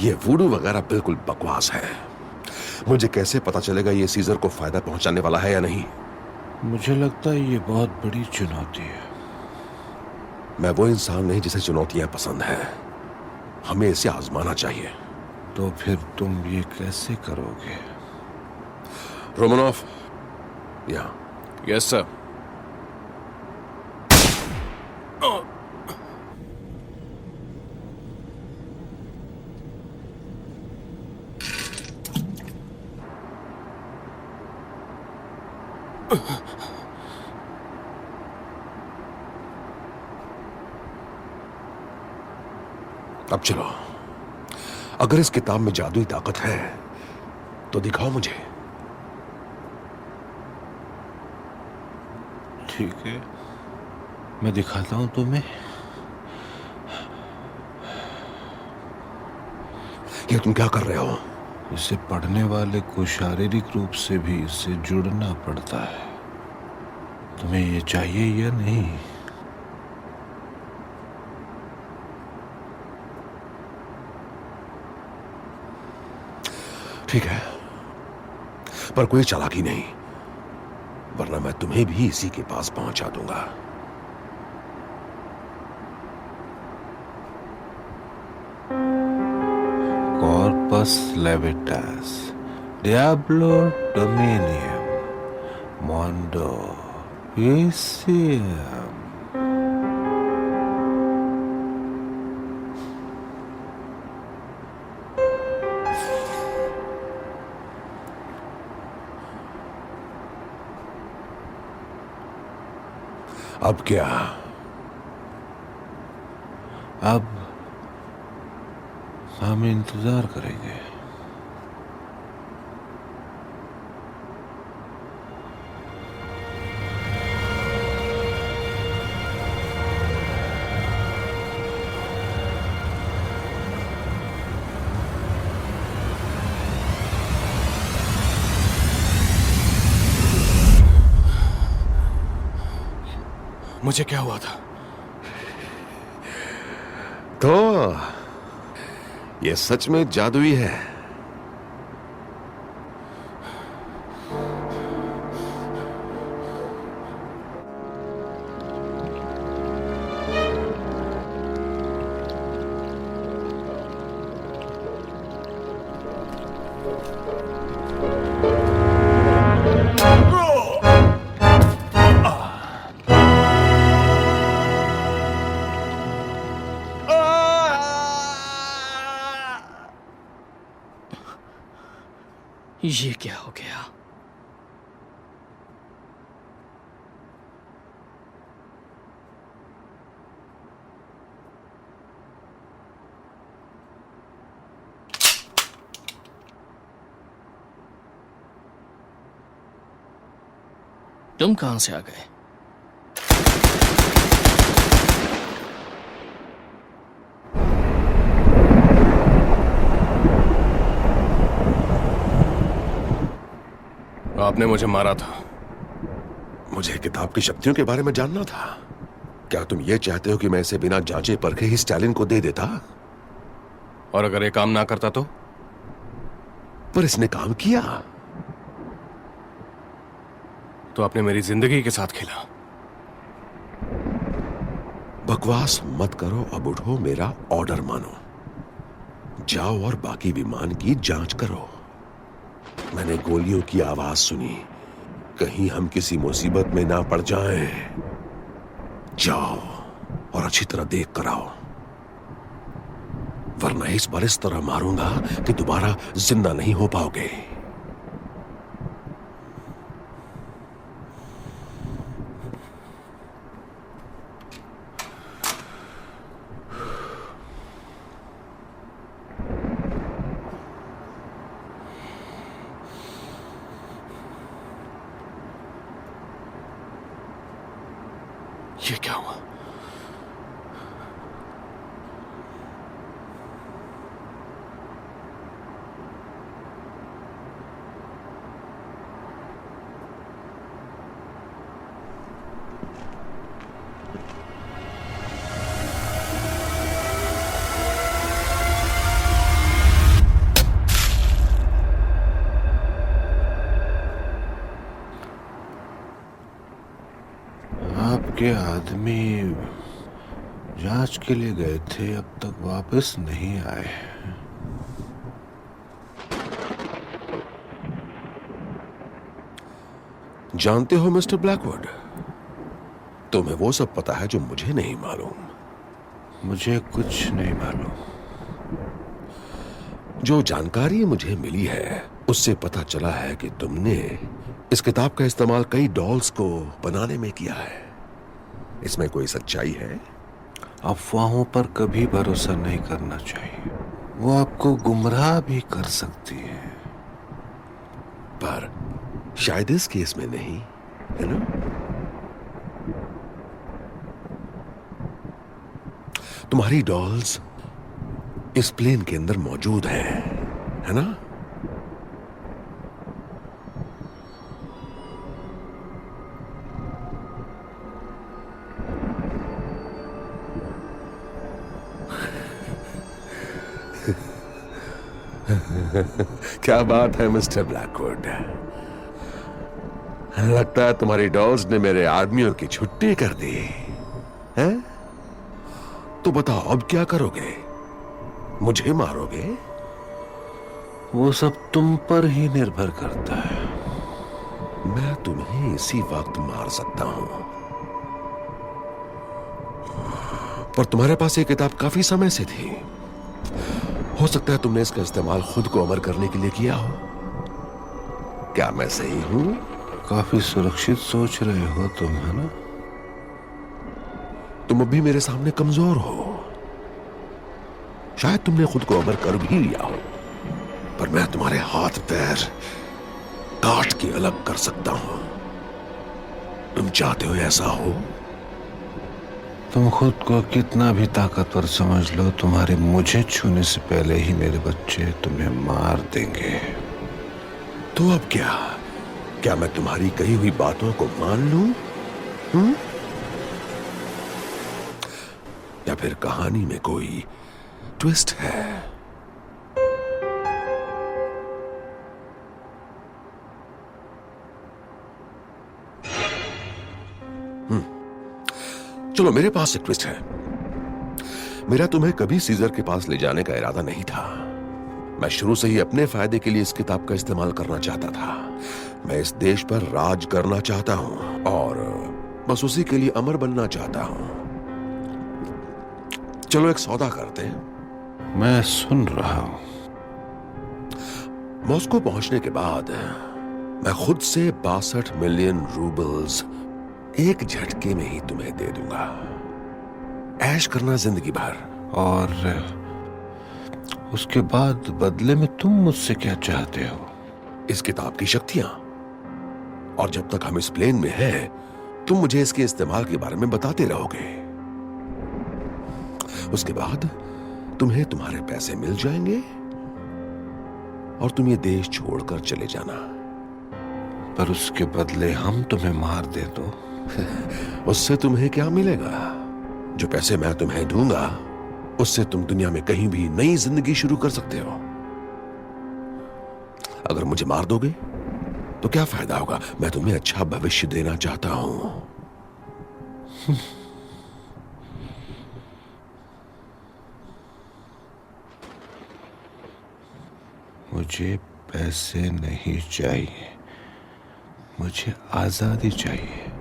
[SPEAKER 4] यह वुडू वगैरह बिल्कुल बकवास है। मुझे कैसे पता चलेगा यह सीजर को फायदा पहुंचाने वाला है या नहीं?
[SPEAKER 7] मुझे लगता है ये बहुत बड़ी चुनौती है।
[SPEAKER 4] मैं वो इंसान नहीं जिसे चुनौतियां पसंद है। हमें इसे आजमाना चाहिए।
[SPEAKER 7] तो फिर तुम ये कैसे करोगे?
[SPEAKER 4] रोमनॉफ, या
[SPEAKER 8] यस सर।
[SPEAKER 4] अब चलो, अगर इस किताब में जादुई ताकत है तो दिखाओ मुझे।
[SPEAKER 7] ठीक है, मैं दिखाता हूं तुम्हें।
[SPEAKER 4] ये तुम क्या कर रहे हो?
[SPEAKER 7] इसे पढ़ने वाले को शारीरिक रूप से भी इससे जुड़ना पड़ता है। तुम्हें ये चाहिए या नहीं?
[SPEAKER 4] ठीक है, पर कोई चालाकी नहीं, वरना मैं तुम्हें भी इसी के पास पहुंचा दूंगा।
[SPEAKER 7] Corpus levitas, diablo dominium, mondo asium.
[SPEAKER 4] अब क्या?
[SPEAKER 7] अब हम इंतजार करेंगे।
[SPEAKER 8] मुझे क्या हुआ था?
[SPEAKER 4] तो ये सच में जादुई है।
[SPEAKER 6] ये क्या हो गया? तुम कहां से आ गए?
[SPEAKER 8] आपने मुझे मारा था।
[SPEAKER 4] मुझे किताब की शक्तियों के बारे में जानना था। क्या तुम ये चाहते हो कि मैं इसे बिना जांचे परखे ही स्टालिन को दे देता?
[SPEAKER 8] और अगर ये काम ना करता तो?
[SPEAKER 4] पर इसने काम किया।
[SPEAKER 8] तो आपने मेरी जिंदगी के साथ खेला।
[SPEAKER 4] बकवास मत करो, अब उठो, मेरा ऑर्डर मानो। जाओ और बाकी विमान की जांच करो। मैंने गोलियों की आवाज सुनी, कहीं हम किसी मुसीबत में ना पड़ जाएं। जाओ और अच्छी तरह देख कर आओ, वरना इस बार इस तरह मारूंगा कि दोबारा जिंदा नहीं हो पाओगे।
[SPEAKER 8] ये क्या हुआ?
[SPEAKER 7] आपके आदमी जांच के लिए गए थे, अब तक वापस नहीं आए।
[SPEAKER 4] जानते हो मिस्टर ब्लैकवुड, तुम्हें वो सब पता है जो मुझे नहीं मालूम।
[SPEAKER 7] मुझे कुछ नहीं मालूम।
[SPEAKER 4] जो जानकारी मुझे मिली है उससे पता चला है कि तुमने इस किताब का इस्तेमाल कई डॉल्स को बनाने में किया है। इसमें कोई सच्चाई है?
[SPEAKER 7] अफवाहों पर कभी भरोसा नहीं करना चाहिए, वो आपको गुमराह भी कर सकती है।
[SPEAKER 4] पर शायद इस केस में नहीं, है ना? तुम्हारी डॉल्स इस प्लेन के अंदर मौजूद है ना? क्या बात है मिस्टर ब्लैकवुड, लगता है तुम्हारी डॉल्स ने मेरे आदमियों की छुट्टी कर दी है? तो बताओ अब क्या करोगे? मुझे मारोगे?
[SPEAKER 7] वो सब तुम पर ही निर्भर करता है।
[SPEAKER 4] मैं तुम्हें इसी वक्त मार सकता हूं, पर तुम्हारे पास ये किताब काफी समय से थी। हो सकता है तुमने इसका इस्तेमाल खुद को अमर करने के लिए किया हो। क्या मैं सही हूं?
[SPEAKER 7] काफी सुरक्षित सोच रहे हो तुम, है ना?
[SPEAKER 4] तुम अभी मेरे सामने कमजोर हो। शायद तुमने खुद को अमर कर भी लिया हो, पर मैं तुम्हारे हाथ पैर काट के अलग कर सकता हूं। तुम चाहते हो ऐसा हो?
[SPEAKER 7] तुम खुद को कितना भी ताकतवर समझ लो, तुम्हारे मुझे छूने से पहले ही मेरे बच्चे तुम्हें मार देंगे।
[SPEAKER 4] तो अब क्या? क्या मैं तुम्हारी कही हुई बातों को मान लूं? या फिर कहानी में कोई ट्विस्ट है? चलो, मेरे पास एक ट्विस्ट है। मेरा तुम्हें कभी सीजर के पास ले जाने का इरादा नहीं था। मैं शुरू से ही अपने फायदे के लिए इस किताब का इस्तेमाल करना चाहता था। मैं इस देश पर राज करना चाहता हूं और बस उसी के लिए अमर बनना चाहता हूं। चलो एक सौदा करते हैं।
[SPEAKER 7] मैं सुन रहा हूं।
[SPEAKER 4] मॉस्को पहुंचने के बाद मैं खुद से 62 मिलियन रूबल्स एक झटके में ही तुम्हें दे दूंगा। ऐश करना जिंदगी भर।
[SPEAKER 7] और उसके बाद बदले में तुम मुझसे क्या चाहते हो?
[SPEAKER 4] इस किताब की शक्तियां और जब तक हम इस प्लेन में हैं, तुम मुझे इसके इस्तेमाल के बारे में बताते रहोगे। उसके बाद तुम्हें तुम्हारे पैसे मिल जाएंगे और तुम ये देश छोड़कर चले जाना।
[SPEAKER 7] पर उसके बदले हम तुम्हें मार दे तो?
[SPEAKER 4] उससे तुम्हें क्या मिलेगा? जो पैसे मैं तुम्हें दूंगा उससे तुम दुनिया में कहीं भी नई जिंदगी शुरू कर सकते हो। अगर मुझे मार दोगे तो क्या फायदा होगा? मैं तुम्हें अच्छा भविष्य देना चाहता हूं।
[SPEAKER 7] मुझे पैसे नहीं चाहिए, मुझे आजादी चाहिए।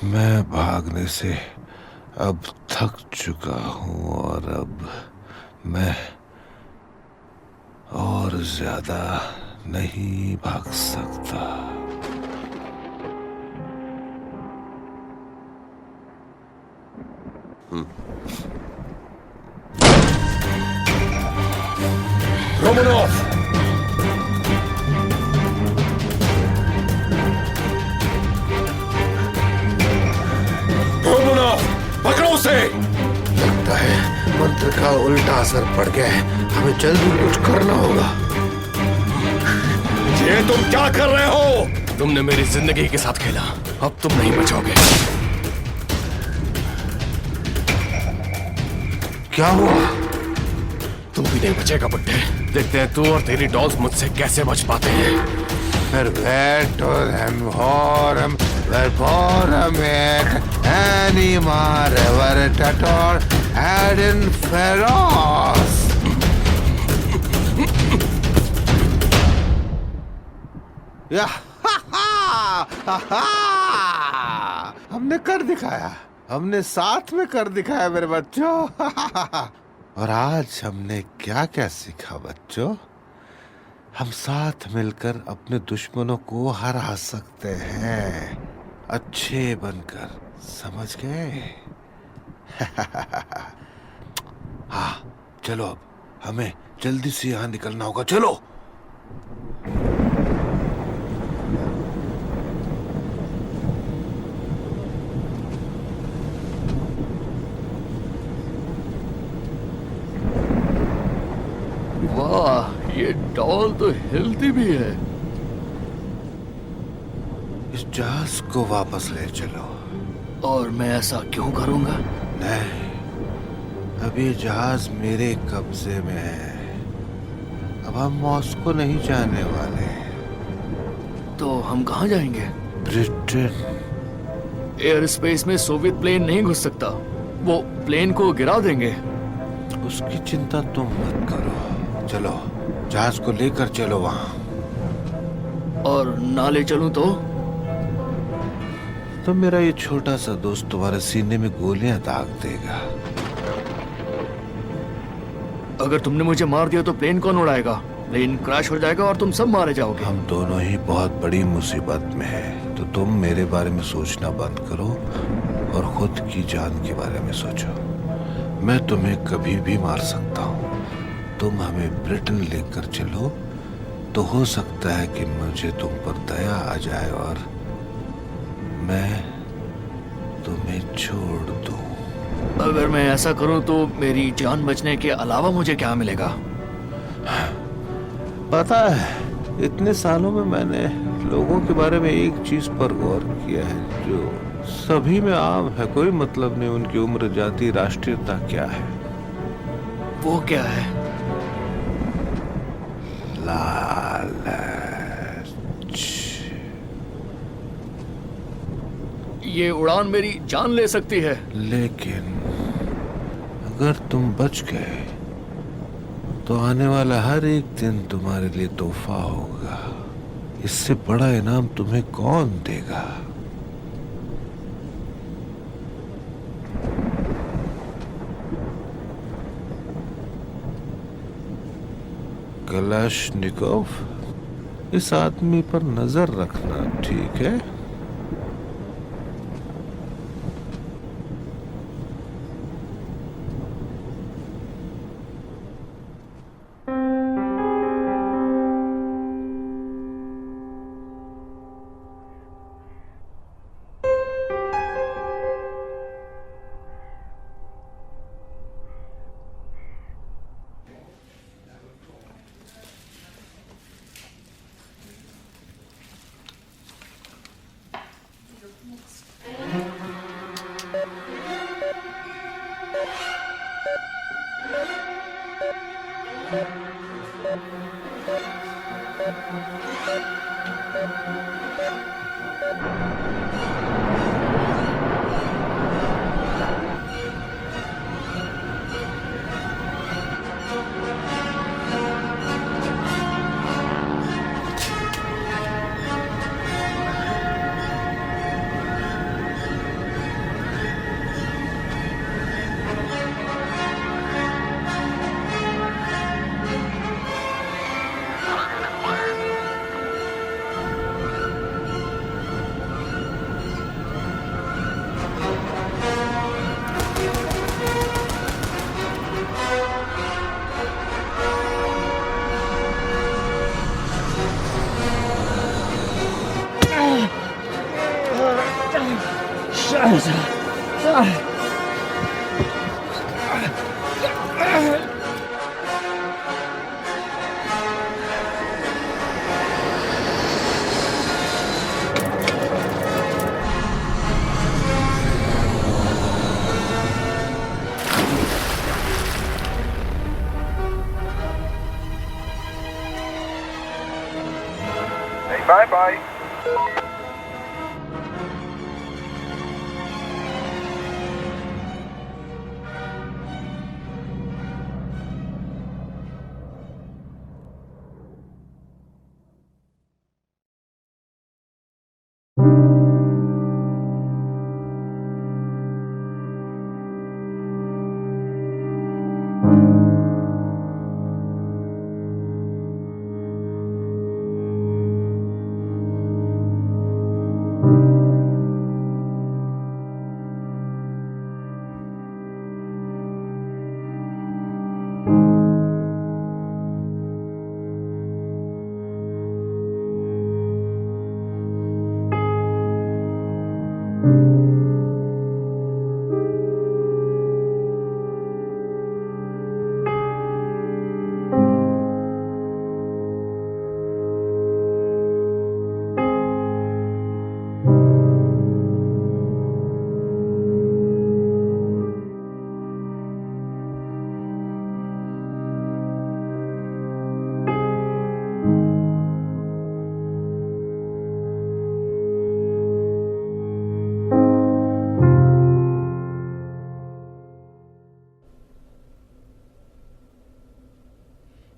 [SPEAKER 7] मैं भागने से अब थक चुका हूं और अब मैं और ज्यादा नहीं भाग सकता।
[SPEAKER 4] रोमनोव! रोमनोव! पकड़ो उसे!
[SPEAKER 7] लगता है मंत्र का उल्टा असर पड़ गया है। हमें जल्दी कुछ करना होगा।
[SPEAKER 4] ये तुम क्या कर रहे हो?
[SPEAKER 8] तुमने मेरी जिंदगी के साथ खेला, अब तुम नहीं बचोगे।
[SPEAKER 7] क्या हुआ?
[SPEAKER 8] तुम भी नहीं बचेगा बुड्ढे। देखते हैं तू और तेरी डॉल्स मुझसे कैसे बच पाते हैं।
[SPEAKER 7] Vervetorem horem, verborem ec, animar vertator, adin feroz. या हमने कर दिखाया, हमने साथ में कर दिखाया मेरे बच्चों। और आज हमने क्या क्या सीखा बच्चों? हम साथ मिलकर अपने दुश्मनों को हरा सकते हैं, अच्छे बनकर, समझ गए? हाँ, चलो अब हमें जल्दी से यहाँ निकलना होगा। चलो।
[SPEAKER 6] वाह, ये डॉल तो हिलती भी है।
[SPEAKER 7] इस जहाज को वापस ले चलो।
[SPEAKER 6] और मैं ऐसा क्यों करूंगा?
[SPEAKER 7] नहीं, अब ये जहाज मेरे कब्जे में है। अब हम मॉस्को नहीं जाने वाले।
[SPEAKER 6] तो हम कहाँ जाएंगे?
[SPEAKER 7] ब्रिटेन।
[SPEAKER 6] एयर स्पेस में सोवियत प्लेन नहीं घुस सकता, वो प्लेन को गिरा देंगे।
[SPEAKER 7] उसकी चिंता तुम मत करो। चलो, जहाज को लेकर चलो वहां।
[SPEAKER 6] और ना ले चलूं
[SPEAKER 7] तो मेरा ये छोटा सा दोस्त तुम्हारे सीने में गोलियां दाग देगा।
[SPEAKER 6] अगर तुमने मुझे मार दिया तो प्लेन कौन उड़ाएगा? प्लेन क्रैश हो जाएगा और तुम सब मारे जाओगे।
[SPEAKER 7] हम दोनों ही बहुत बड़ी मुसीबत में हैं, तो तुम मेरे बारे में सोचना बंद करो और खुद की जान के बारे में सोचो। मैं तुम्हें कभी भी मार सकता हूँ। तुम हमें ब्रिटेन लेकर चलो, तो हो सकता है कि मुझे तुम पर दया आ जाए और मैं तुम्हें छोड़ दूं।
[SPEAKER 6] अगर मैं ऐसा करूं तो मेरी जान बचने के अलावा मुझे क्या मिलेगा?
[SPEAKER 7] पता है, इतने सालों में मैंने लोगों के बारे में एक चीज पर गौर किया है जो सभी में आम है। कोई मतलब नहीं उनकी उम्र, जाति, राष्ट्रीयता क्या है।
[SPEAKER 6] वो क्या है?
[SPEAKER 7] लालच।
[SPEAKER 6] ये उड़ान मेरी जान ले सकती है।
[SPEAKER 7] लेकिन अगर तुम बच गए तो आने वाला हर एक दिन तुम्हारे लिए तोहफा होगा। इससे बड़ा इनाम तुम्हें कौन देगा? कलाशनिकोव, इस आदमी पर नजर रखना, ठीक है?
[SPEAKER 9] Bye bye.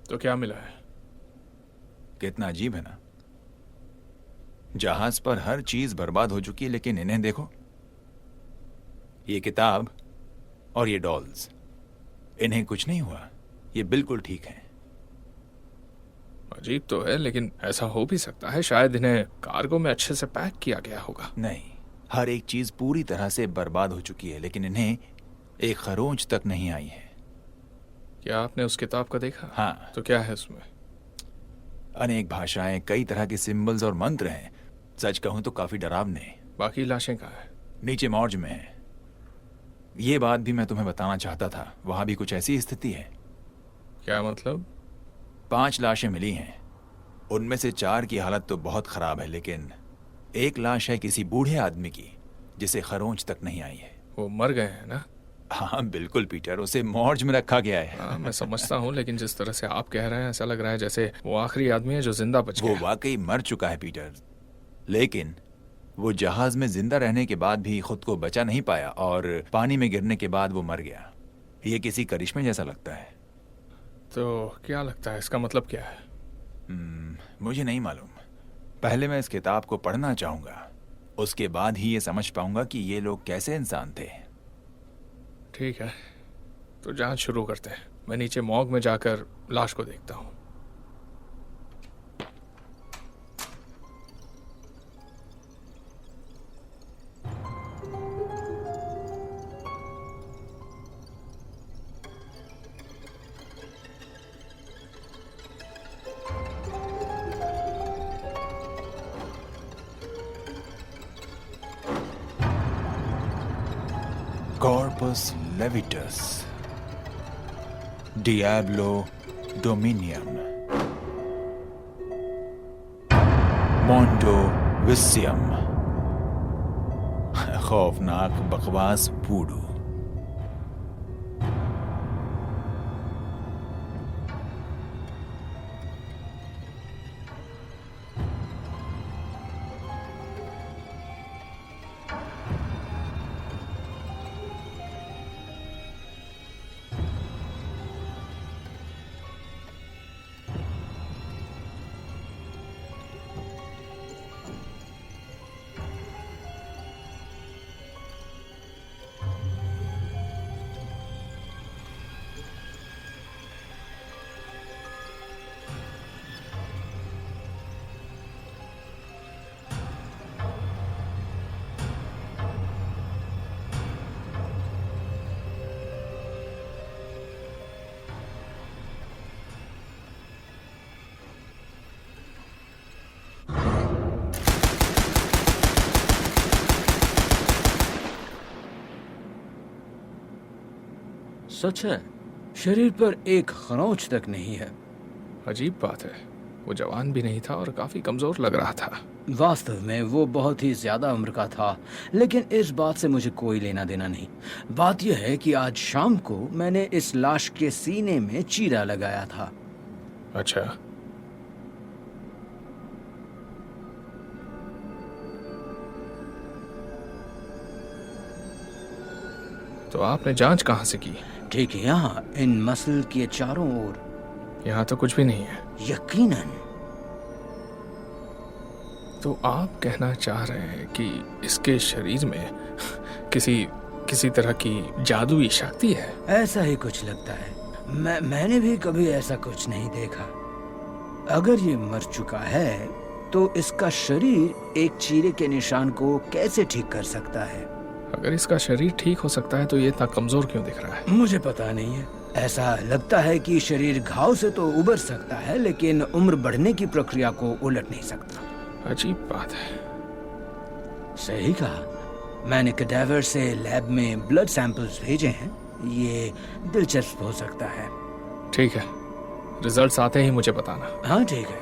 [SPEAKER 8] तो क्या मिला है?
[SPEAKER 2] कितना अजीब है ना। जहाज पर हर चीज बर्बाद हो चुकी है, लेकिन इन्हें देखो, ये किताब और ये डॉल्स, इन्हें कुछ नहीं हुआ, ये बिल्कुल ठीक है।
[SPEAKER 8] अजीब तो है, लेकिन ऐसा हो भी सकता है शायद इन्हें कार्गो में अच्छे से पैक किया गया होगा।
[SPEAKER 2] नहीं, हर एक चीज पूरी तरह से बर्बाद हो चुकी है, लेकिन इन्हें एक खरोंच तक नहीं आई है।
[SPEAKER 8] क्या आपने उस किताब को देखा?
[SPEAKER 2] हाँ।
[SPEAKER 8] तो क्या है उसमें?
[SPEAKER 2] अनेक भाषाएं, कई तरह के सिंबल्स और मंत्र हैं। सच कहूं तो काफी डरावने।
[SPEAKER 8] बाकी लाशें कहाँ हैं?
[SPEAKER 2] नीचे मॉर्ज में है। ये बात भी मैं तुम्हें बताना चाहता था, वहां भी कुछ ऐसी स्थिति है।
[SPEAKER 8] क्या मतलब?
[SPEAKER 2] 5 लाशें मिली हैं, उनमें से 4 की हालत तो बहुत खराब है, लेकिन एक लाश है किसी बूढ़े आदमी की जिसे खरोंच तक नहीं आई है।
[SPEAKER 8] वो मर गए हैं ना?
[SPEAKER 2] हाँ बिल्कुल पीटर, उसे मॉर्ज में रखा गया है।
[SPEAKER 8] हाँ, मैं समझता हूँ, लेकिन जिस तरह से आप कह रहे हैं ऐसा लग रहा है जैसे वो आखिरी आदमी है जो जिंदा बच
[SPEAKER 2] वो
[SPEAKER 8] गया।
[SPEAKER 2] वाकई मर चुका है पीटर, लेकिन वो जहाज में जिंदा रहने के बाद भी खुद को बचा नहीं पाया और पानी में गिरने के बाद वो मर गया। ये किसी करिश्मे जैसा लगता है।
[SPEAKER 8] तो क्या लगता है, इसका मतलब क्या है?
[SPEAKER 2] मुझे नहीं मालूम। पहले मैं इस किताब को पढ़ना चाहूंगा, उसके बाद ही ये समझ पाऊंगा कि ये लोग कैसे इंसान थे।
[SPEAKER 8] ठीक है, तो जांच शुरू करते हैं। मैं नीचे मॉर्ग में जाकर लाश को देखता हूँ।
[SPEAKER 2] Corpus levitus, Diablo Dominium, Mondo Vicium, खौफनाक बकवास वूडू।
[SPEAKER 3] सच है, शरीर पर एक खरोंच तक नहीं है।
[SPEAKER 8] अजीब बात है, वो जवान भी नहीं था और काफी कमजोर लग रहा था।
[SPEAKER 3] वास्तव में वो बहुत ही ज्यादा उम्र का था, लेकिन इस बात से मुझे कोई लेना देना नहीं। बात यह है कि आज शाम को मैंने इस लाश के सीने में चीरा लगाया था।
[SPEAKER 8] अच्छा, तो आपने जांच कहाँ से की?
[SPEAKER 3] ठीक है, यहाँ इन मसल के चारों ओर।
[SPEAKER 8] यहाँ तो कुछ भी नहीं है।
[SPEAKER 3] यकीनन।
[SPEAKER 8] तो आप कहना चाह रहे हैं कि इसके शरीर में किसी तरह की जादुई शक्ति है?
[SPEAKER 3] ऐसा ही कुछ लगता है। मैंने भी कभी ऐसा कुछ नहीं देखा। अगर ये मर चुका है तो इसका शरीर एक चीरे के निशान को कैसे ठीक कर सकता है?
[SPEAKER 8] अगर इसका शरीर ठीक हो सकता है तो ये इतना कमजोर क्यों दिख रहा है?
[SPEAKER 3] मुझे पता नहीं है। ऐसा लगता है कि शरीर घाव से तो उबर सकता है, लेकिन उम्र बढ़ने की प्रक्रिया को उलट नहीं सकता।
[SPEAKER 8] अजीब बात है।
[SPEAKER 3] सही कहा। मैंने कैडेवर से लैब में ब्लड सैंपल्स भेजे हैं। ये दिलचस्प हो सकता है।
[SPEAKER 8] ठीक है, रिजल्ट्स आते ही मुझे बताना।
[SPEAKER 3] हाँ ठीक है।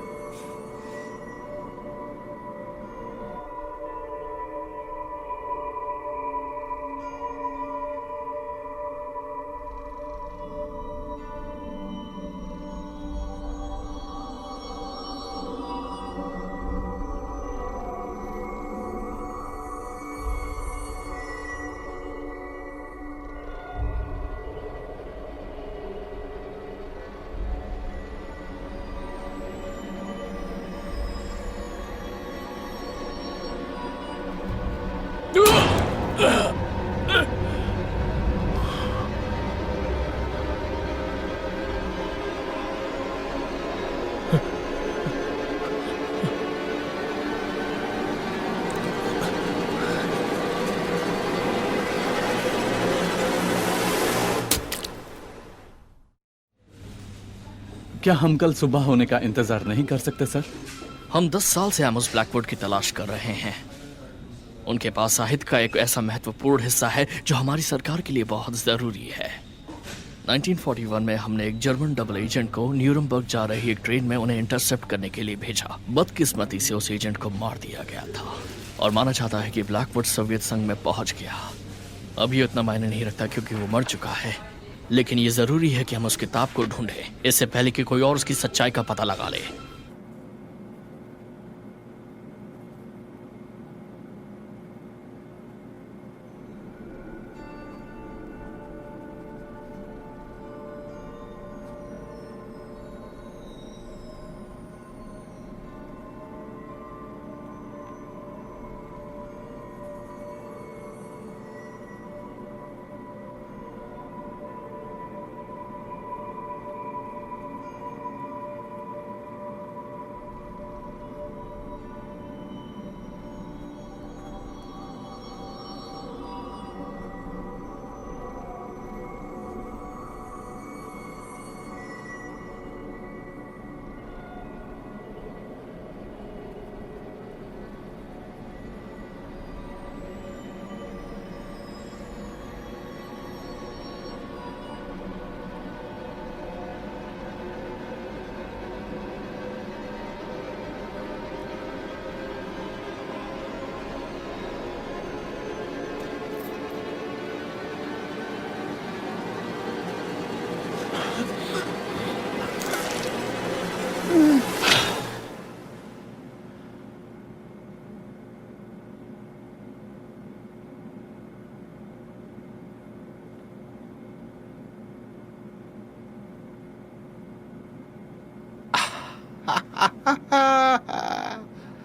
[SPEAKER 10] क्या हम कल सुबह होने का इंतजार नहीं कर सकते सर?
[SPEAKER 6] हम 10 साल से एमोस ब्लैकवुड की तलाश कर रहे हैं। उनके पास साहित्य का एक ऐसा महत्वपूर्ण हिस्सा है जो हमारी सरकार के लिए बहुत जरूरी है। 1941 में हमने एक जर्मन डबल एजेंट को न्यूरमबर्ग जा रही एक ट्रेन में उन्हें इंटरसेप्ट करने के लिए भेजा। बदकिस्मती से उस एजेंट को मार दिया गया था और माना जाता है कि ब्लैकवुड सोवियत संघ में पहुंच गया। अब ये उतना मायने नहीं रखता क्योंकि वो मर चुका है, लेकिन ये जरूरी है कि हम उस किताब को ढूंढें इससे पहले कि कोई और उसकी सच्चाई का पता लगा ले।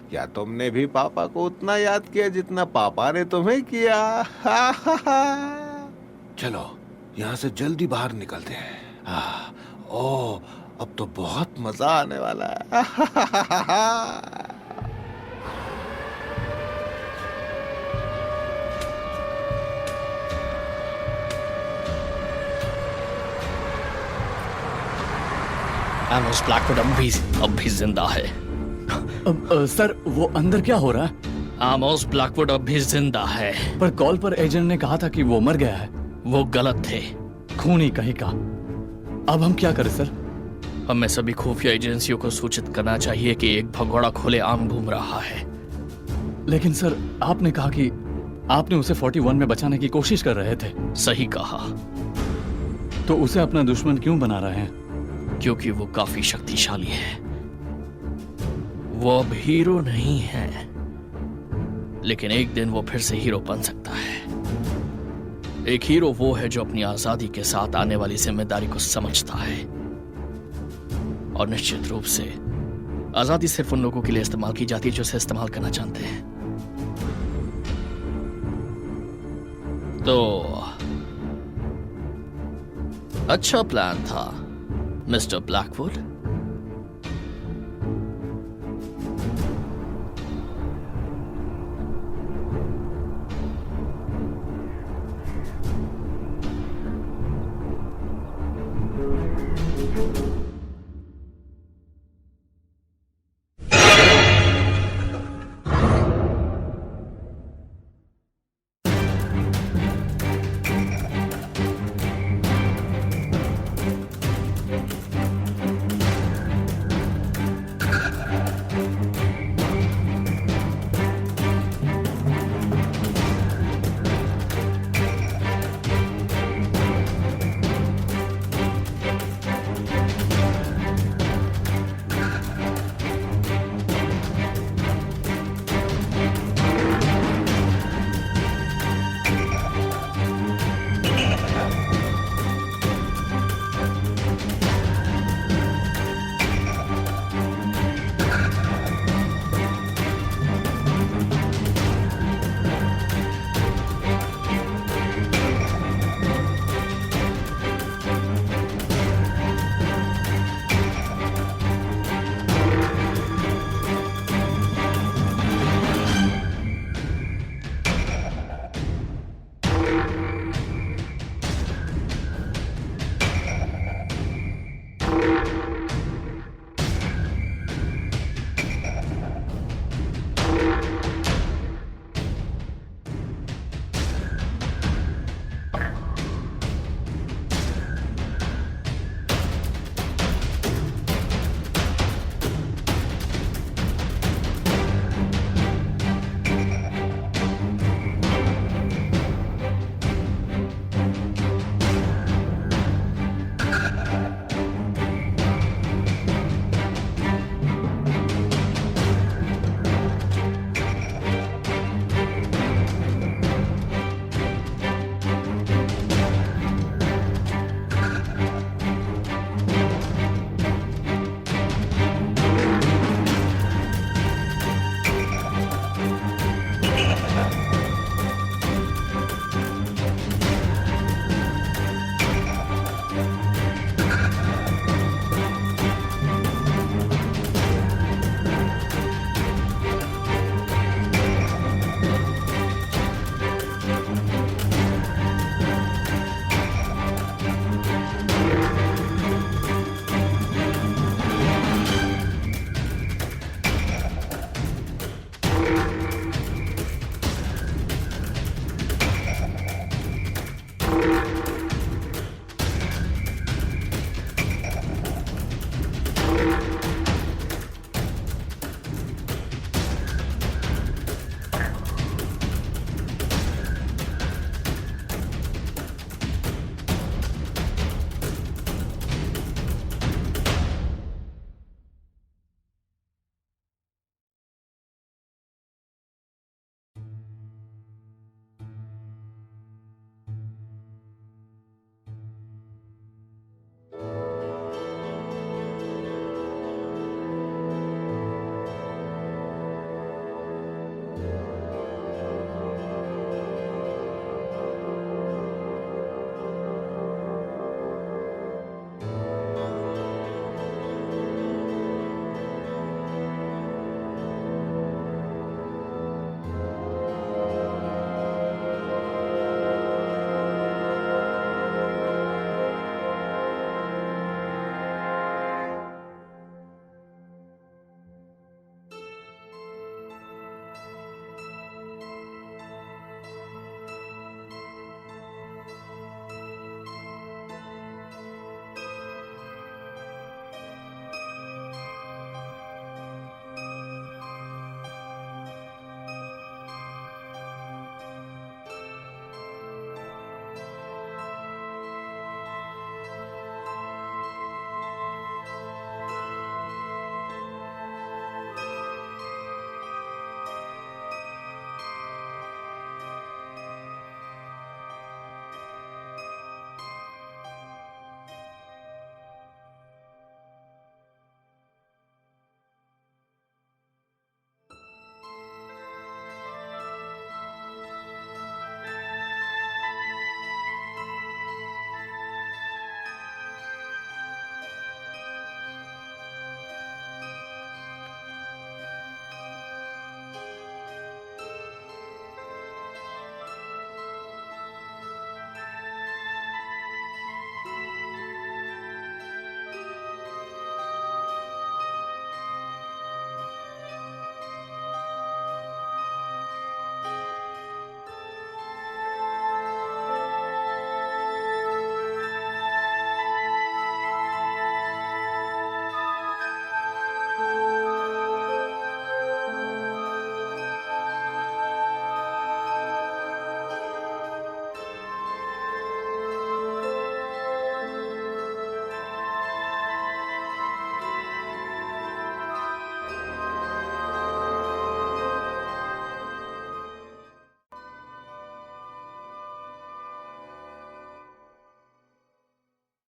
[SPEAKER 7] क्या तुमने भी पापा को उतना याद किया जितना पापा ने तुम्हें किया? चलो यहाँ से जल्दी बाहर निकलते हैं। ओह, अब तो बहुत मजा आने वाला है।
[SPEAKER 6] एमोस ब्लैकवुड अब भी जिंदा है।
[SPEAKER 10] सर वो अंदर क्या हो रहा है?
[SPEAKER 6] एमोस ब्लैकवुड अब भी जिंदा है।
[SPEAKER 10] पर कॉल पर एजेंट ने कहा था कि वो मर गया है।
[SPEAKER 6] वो गलत थे।
[SPEAKER 10] खूनी कहीं का। अब हम क्या करें सर?
[SPEAKER 6] हमें सभी खुफिया एजेंसियों को सूचित करना चाहिए कि एक भगोड़ा खुले आम घूम रहा है।
[SPEAKER 10] लेकिन सर, आपने कहा कि आपने उसे 41 में बचाने की कोशिश कर रहे थे।
[SPEAKER 6] सही कहा।
[SPEAKER 10] तो उसे अपना दुश्मन क्यों बना रहे हैं?
[SPEAKER 6] क्योंकि वो काफी शक्तिशाली है। वो अब हीरो नहीं है, लेकिन एक दिन वो फिर से हीरो बन सकता है। एक हीरो वो है जो अपनी आजादी के साथ आने वाली जिम्मेदारी को समझता है, और निश्चित रूप से आजादी सिर्फ उन लोगों के लिए इस्तेमाल की जाती है जो इसे इस्तेमाल करना चाहते हैं। तो अच्छा प्लान था मिस्टर ब्लैकवुड।